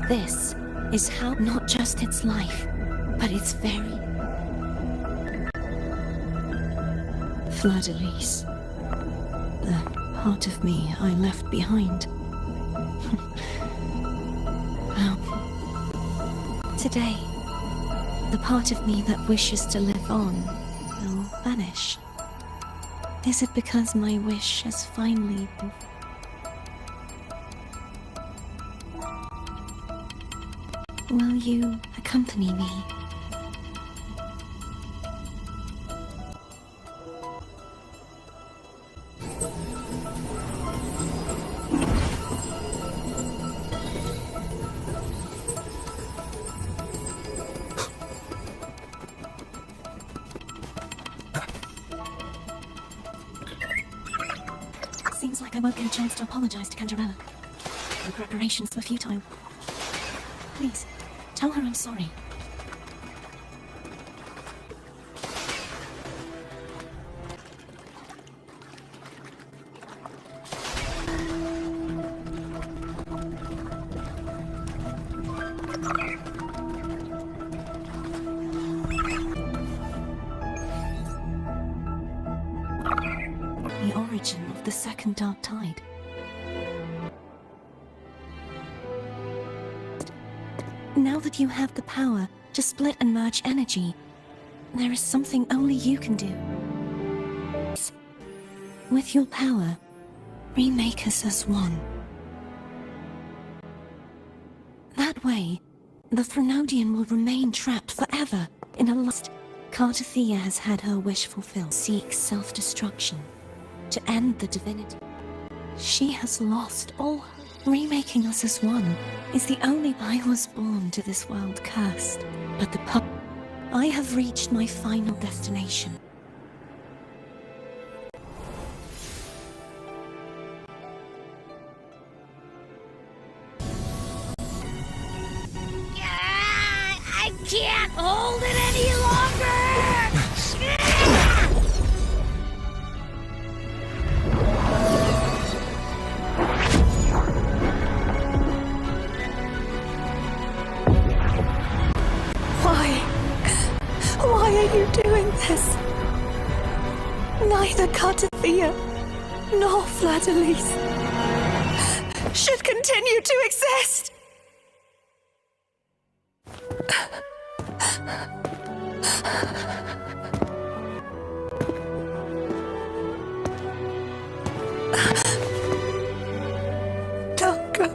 this is how not just its life, but its very Fleur-de-lis. The part of me I left behind. Well, today, the part of me that wishes to live on will vanish. Is it because my wish has finally been... Will you accompany me? Seems like I won't get a chance to apologize to Cantarella. The preparations were futile. Please, tell her I'm sorry. The origin of the second dark tide. Now that you have the power to split and merge energy, there is something only you can do. With your power, remake us as one. That way, the Threnodian will remain trapped forever in a lust. Cartathea has had her wish fulfilled. Seeks self-destruction to end the divinity. She has lost all her. Remaking us as one is the only. I was born to this world cursed, but I have reached my final destination. I can't hold it any longer! Why are you doing this? Neither Cartathea nor Fleur-de-lis should continue to exist! Don't go.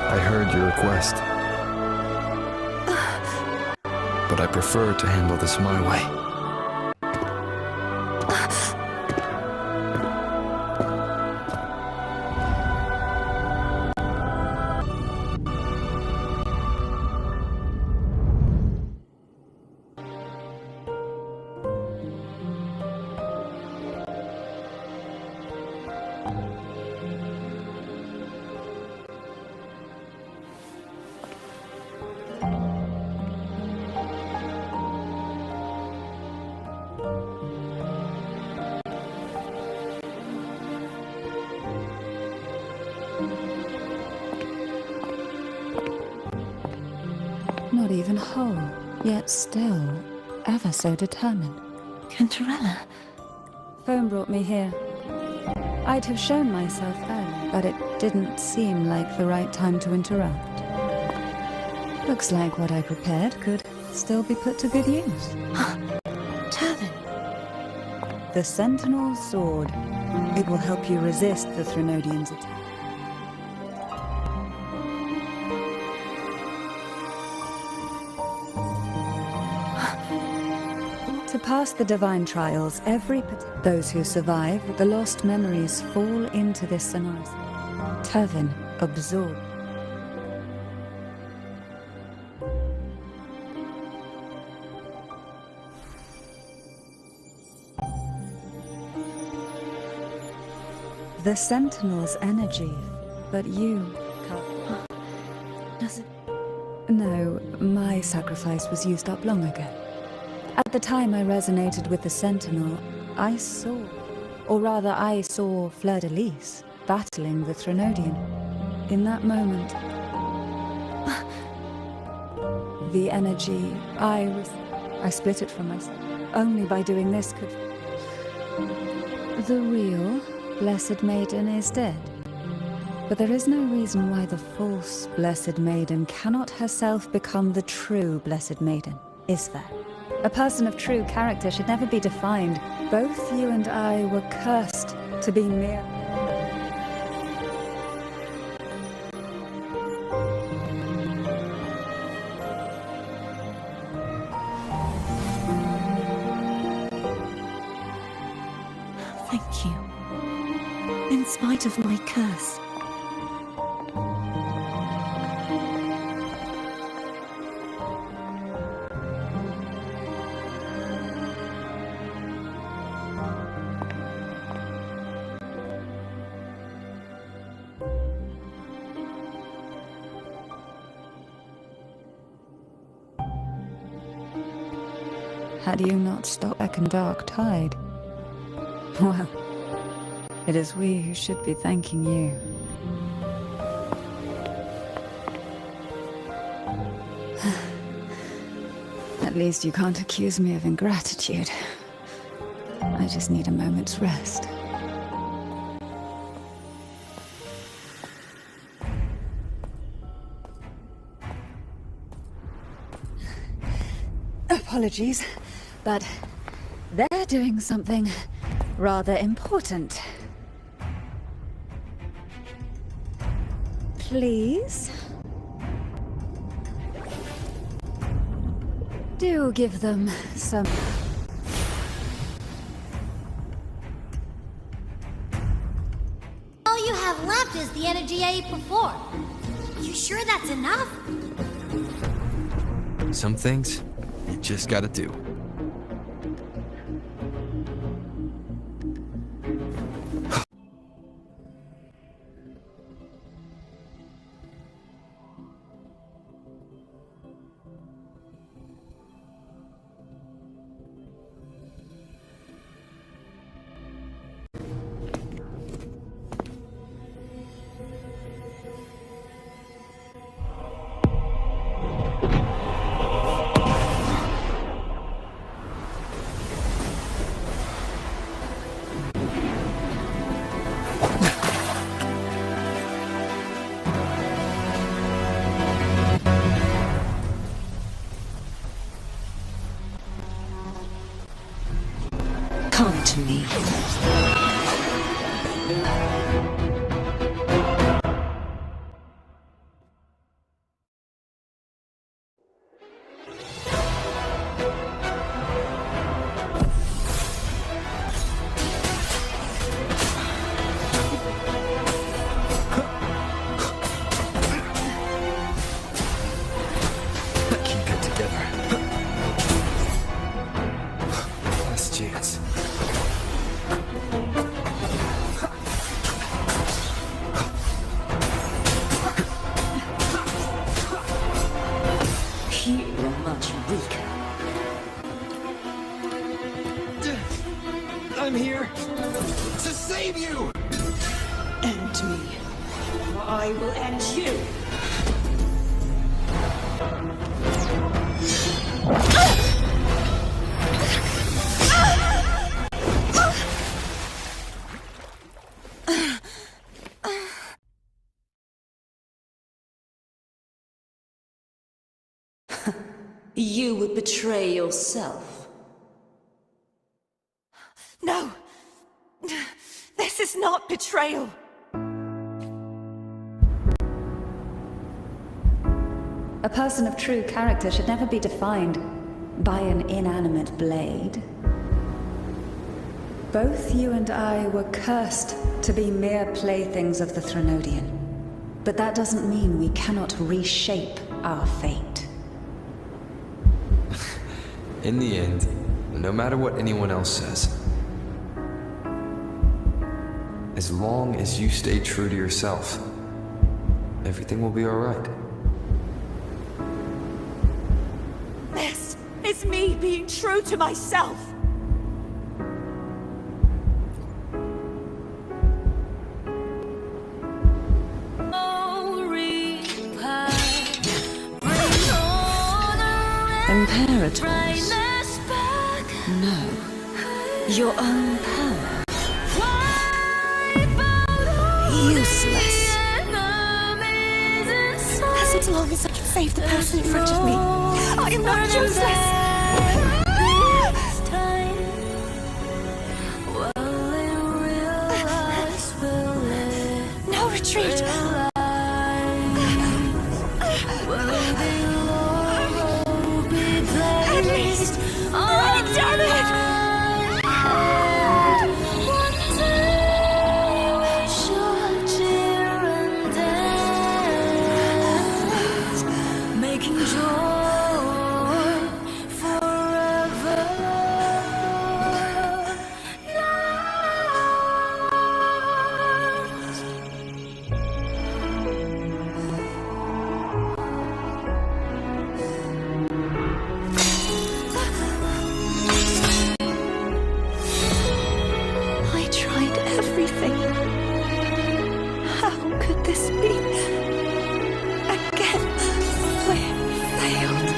I heard your request. But I prefer to handle this my way. Not even whole, yet still ever so determined. Cantarella. Phone brought me here. I'd have shown myself early, but it didn't seem like the right time to interrupt. Looks like what I prepared could still be put to good use. Turvin. The Sentinel's Sword. It will help you resist the Threnodians' attack. To pass the divine trials, those who survive, the lost memories fall into this sonorous. Turvin, absorb. The Sentinel's energy, but you can't. Does it? No, my sacrifice was used up long ago. At the time I resonated with the Sentinel, I saw Fleur-de-Lis battling the Threnodian. In that moment, the energy I split it from myself. Only by doing this could... The real Blessed Maiden is dead. But there is no reason why the false Blessed Maiden cannot herself become the true Blessed Maiden, is there? A person of true character should never be defined. Both you and I were cursed to be mere... Thank you. In spite of my curse. Had you not stopped back in dark tide? Well, it is we who should be thanking you. At least you can't accuse me of ingratitude. I just need a moment's rest. Apologies, but they're doing something rather important. Please? Do give them some... All you have left is the energy I ate before. You sure that's enough? Some things, you just gotta do. Come to me. Keep it together. Last chance. You are much weaker. I'm here to save you! End me. I will end you. You would betray yourself. No! This is not betrayal! A person of true character should never be defined by an inanimate blade. Both you and I were cursed to be mere playthings of the Threnodian. But that doesn't mean we cannot reshape our fate. In the end, no matter what anyone else says, as long as you stay true to yourself, everything will be alright. This is me being true to myself! Imperator's? No. Your own power? Useless. As long as I can save the person in front of me, I am not useless! No retreat! At least, let it damn making joy forever. I tried everything. How could this be? Again, we failed.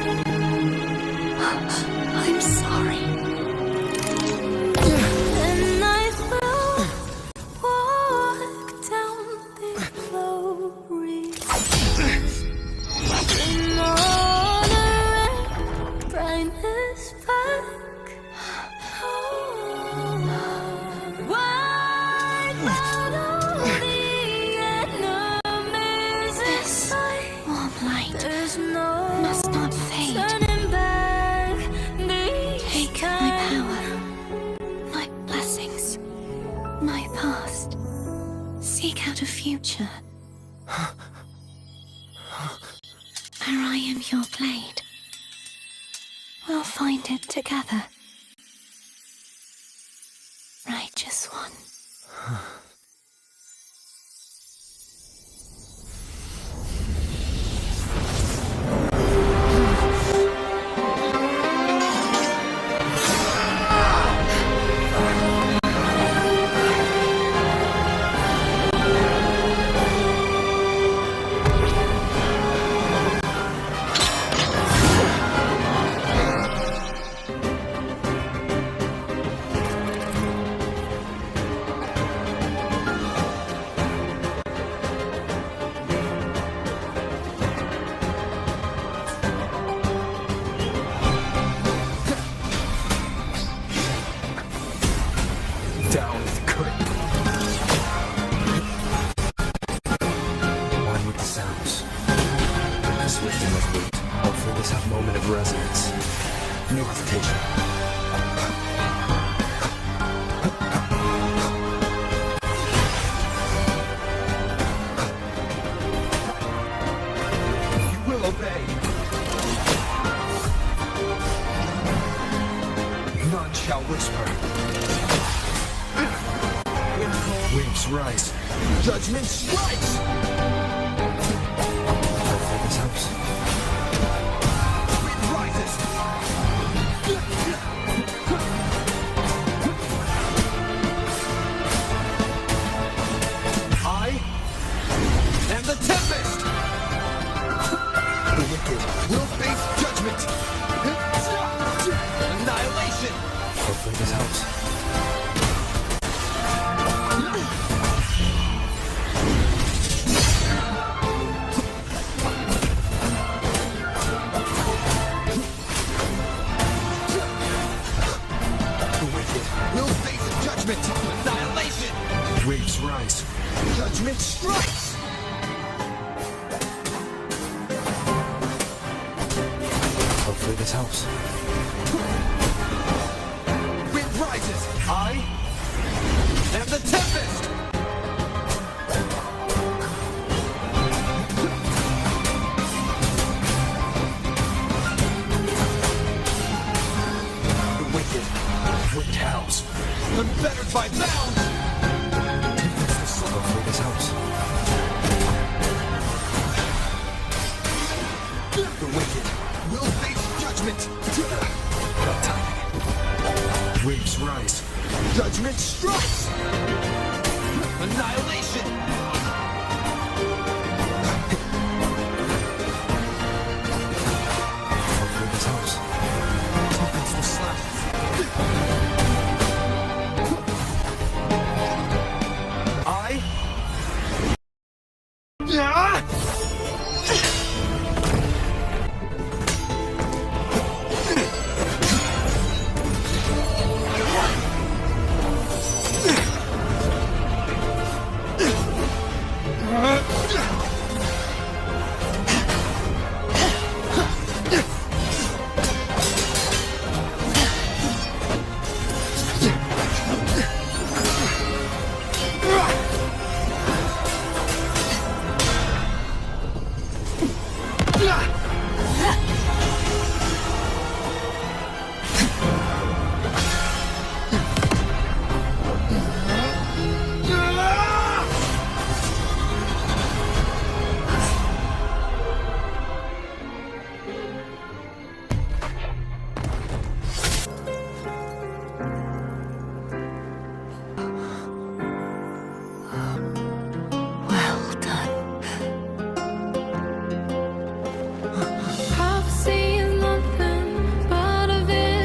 I'm sorry. And I will walk down the glory in honor and brightness back. Wipe out all the enemies. This warm light must not fade. Take my power, my blessings, my past. Seek out a future. Where I am your blade. We'll find it together. Righteous one. Down with the curtain. One with the sounds. Swift and resolute. Hopefully this have moment of resonance. No hesitation. You will obey. None shall whisper. Wings rise. Judgment strikes! Hopefully this helps. Wind rises! I am the Tempest! The wicked will face judgment! Annihilation! Hopefully this helps. strikes! Hopefully this helps. Wind rises! I am the Tempest! The wicked, wind house, unfettered by bound! Hopefully this helps. The wicked will face judgment. About time. Waves rise. Judgment strikes. Annihilation. Hopefully this helps. Tokens will slap.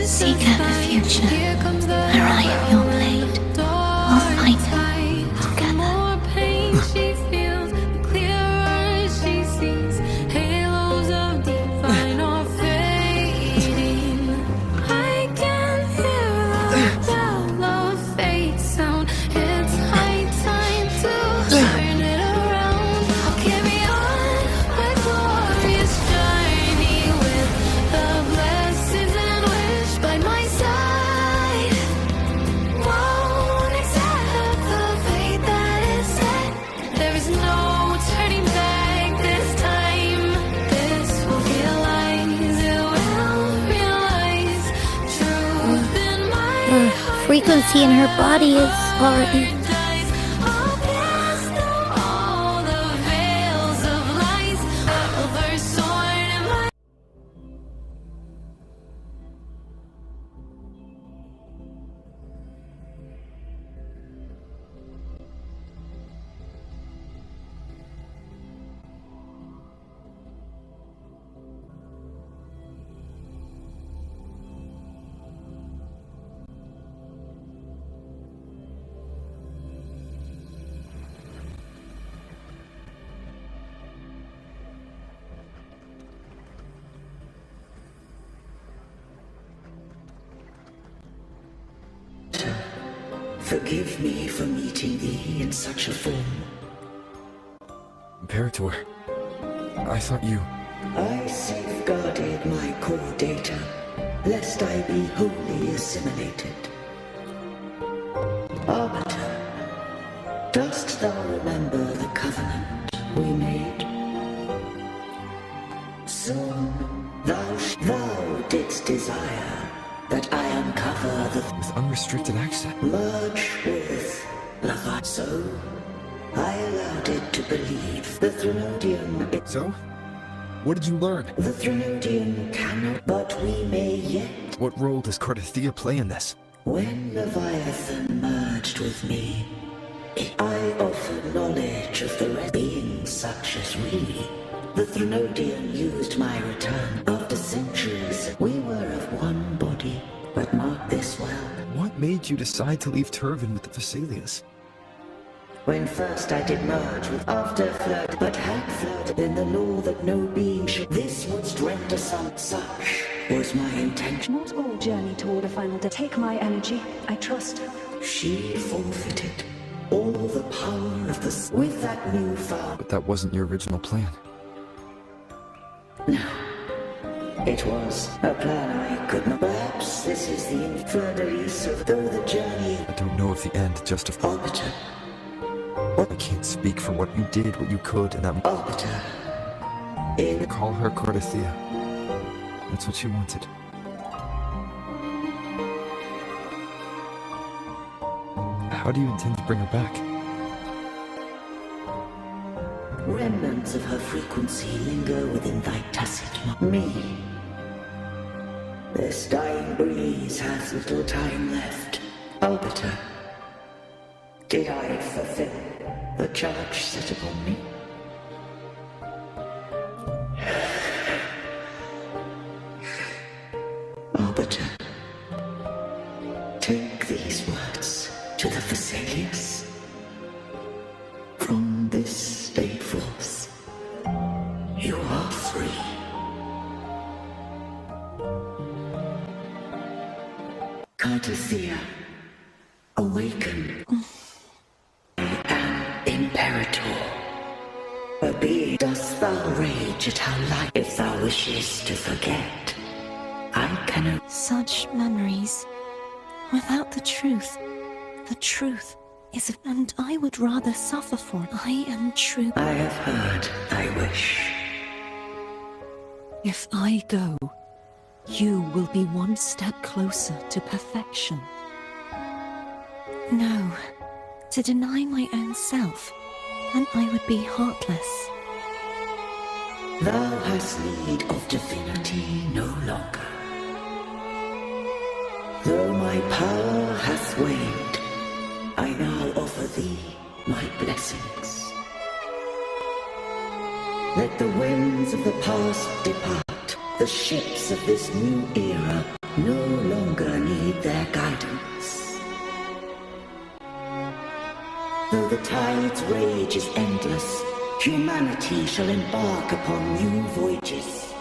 Seek out the future, and I am your blade. We'll find it together. Frequency in her body is already... Forgive me for meeting thee in such a form. Imperator, I thought you... I safeguarded my core data, lest I be wholly assimilated. Arbiter, dost thou remember the covenant we made? Soon thou didst desire that I uncover the... With unrestricted access. Merge with Leviathan. So, I allowed it to believe the Threnodium... So? What did you learn? The Threnodium cannot, but we may yet... What role does Cardathea play in this? When Leviathan merged with me, I offered knowledge of the rest beings such as we. The Threnodian used my return. After centuries, we were of one body, but not this well. What made you decide to leave Turvin with the Vesalius? When first I did merge with after flood, but had flood in the law that no being should. This would render some such was my intention. Not all journey toward a final day. Take my energy, I trust. She forfeited. all the power of the... With that newfound... But that wasn't your original plan. No. It was a plan I could not... Perhaps this is the infernalice of... Though the journey... I don't know if the end justifies... Arbiter. I can't speak for what you did, what you could, and that... Arbiter. In... Call her Cardathia. That's what she wanted. How do you intend to bring her back? Remnants of her frequency linger within thy tacit me. This dying breeze has little time left. Arbiter, did I fulfill the charge set upon me? Arbiter, take these words to the Vesalius. From this day forth, you are free. Cardathia, awaken. I am Imperator. A being, dost thou rage at how light? If thou wishes to forget, I cannot. Such memories. Without the truth is... And I would rather suffer for it. I am true. I have heard thy wish. If I go, you will be one step closer to perfection. No. To deny my own self, and I would be heartless. Thou hast need of divinity no longer. Though my power hath waned, I now offer thee my blessings. Let the winds of the past depart. The ships of this new era no longer need their guidance. Though the tide's rage is endless, humanity shall embark upon new voyages.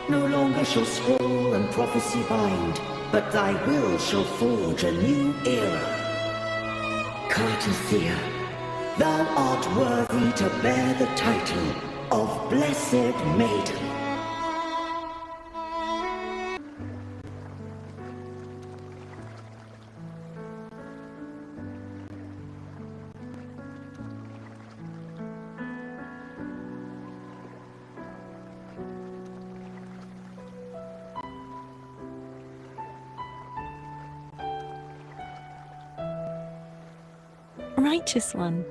No longer shall scroll and prophecy bind, but thy will shall forge a new era. Cardathia, thou art worthy to bear the title of Blessed Maiden. Righteous one.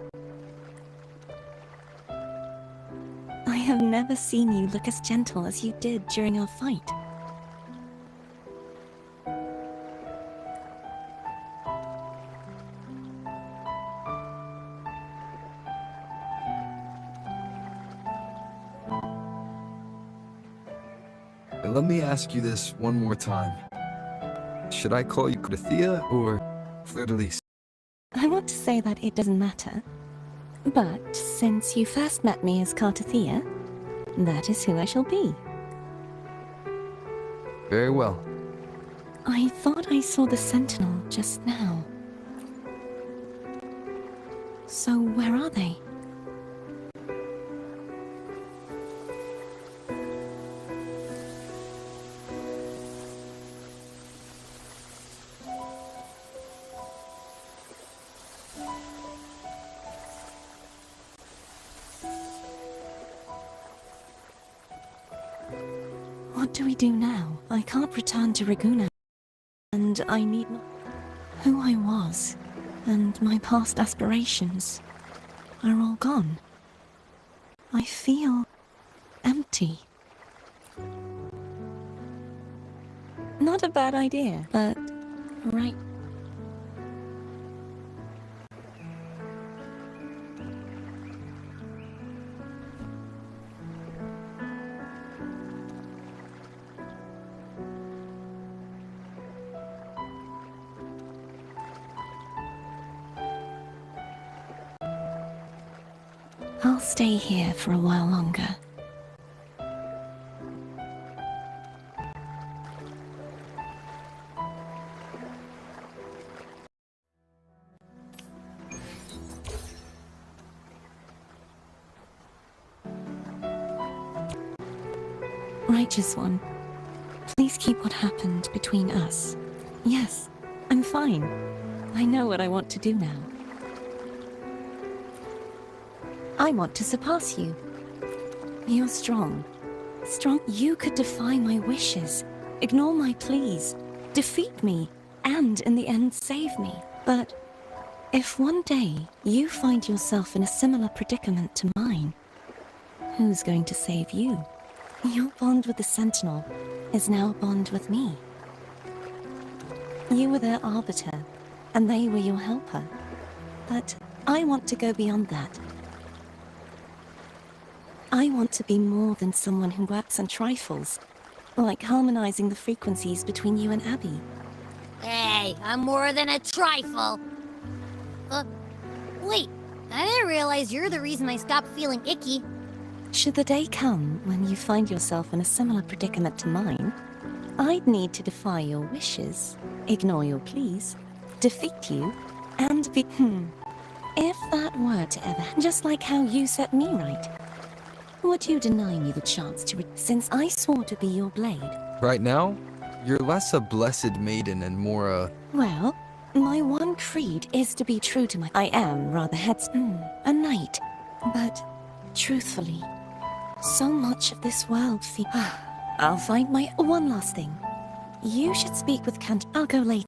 I have never seen you look as gentle as you did during our fight. Let me ask you this one more time. Should I call you Cardathia or Fleur-de-Lis? I want to say that it doesn't matter. But since you first met me as Cardathia, that is who I shall be. Very well. I thought I saw the Sentinel just now. So where are they? What do we do now? I can't return to Reguna, and I need who I was, and my past aspirations are all gone. I feel empty. Not a bad idea, but right. I'll stay here for a while longer. Righteous One, please keep what happened between us. Yes, I'm fine. I know what I want to do now. I want to surpass you. You're strong. Strong. You could defy my wishes, ignore my pleas, defeat me, and in the end save me. But if one day you find yourself in a similar predicament to mine, who's going to save you? Your bond with the Sentinel is now a bond with me. You were their arbiter, and they were your helper. But I want to go beyond that. I want to be more than someone who works on trifles, like harmonizing the frequencies between you and Abby. Hey, I'm more than a trifle. Wait, I didn't realize you're the reason I stopped feeling icky. Should the day come when you find yourself in a similar predicament to mine, I'd need to defy your wishes, ignore your pleas, defeat you, and be... If that were to ever... Just like how you set me right. Would you deny me the chance to... Since I swore to be your blade? Right now, you're less a blessed maiden and more a... Well, my one creed is to be true to my... I am rather a knight. But, truthfully, so much of this world I'll find my... One last thing. You should speak with Kant. I'll go later.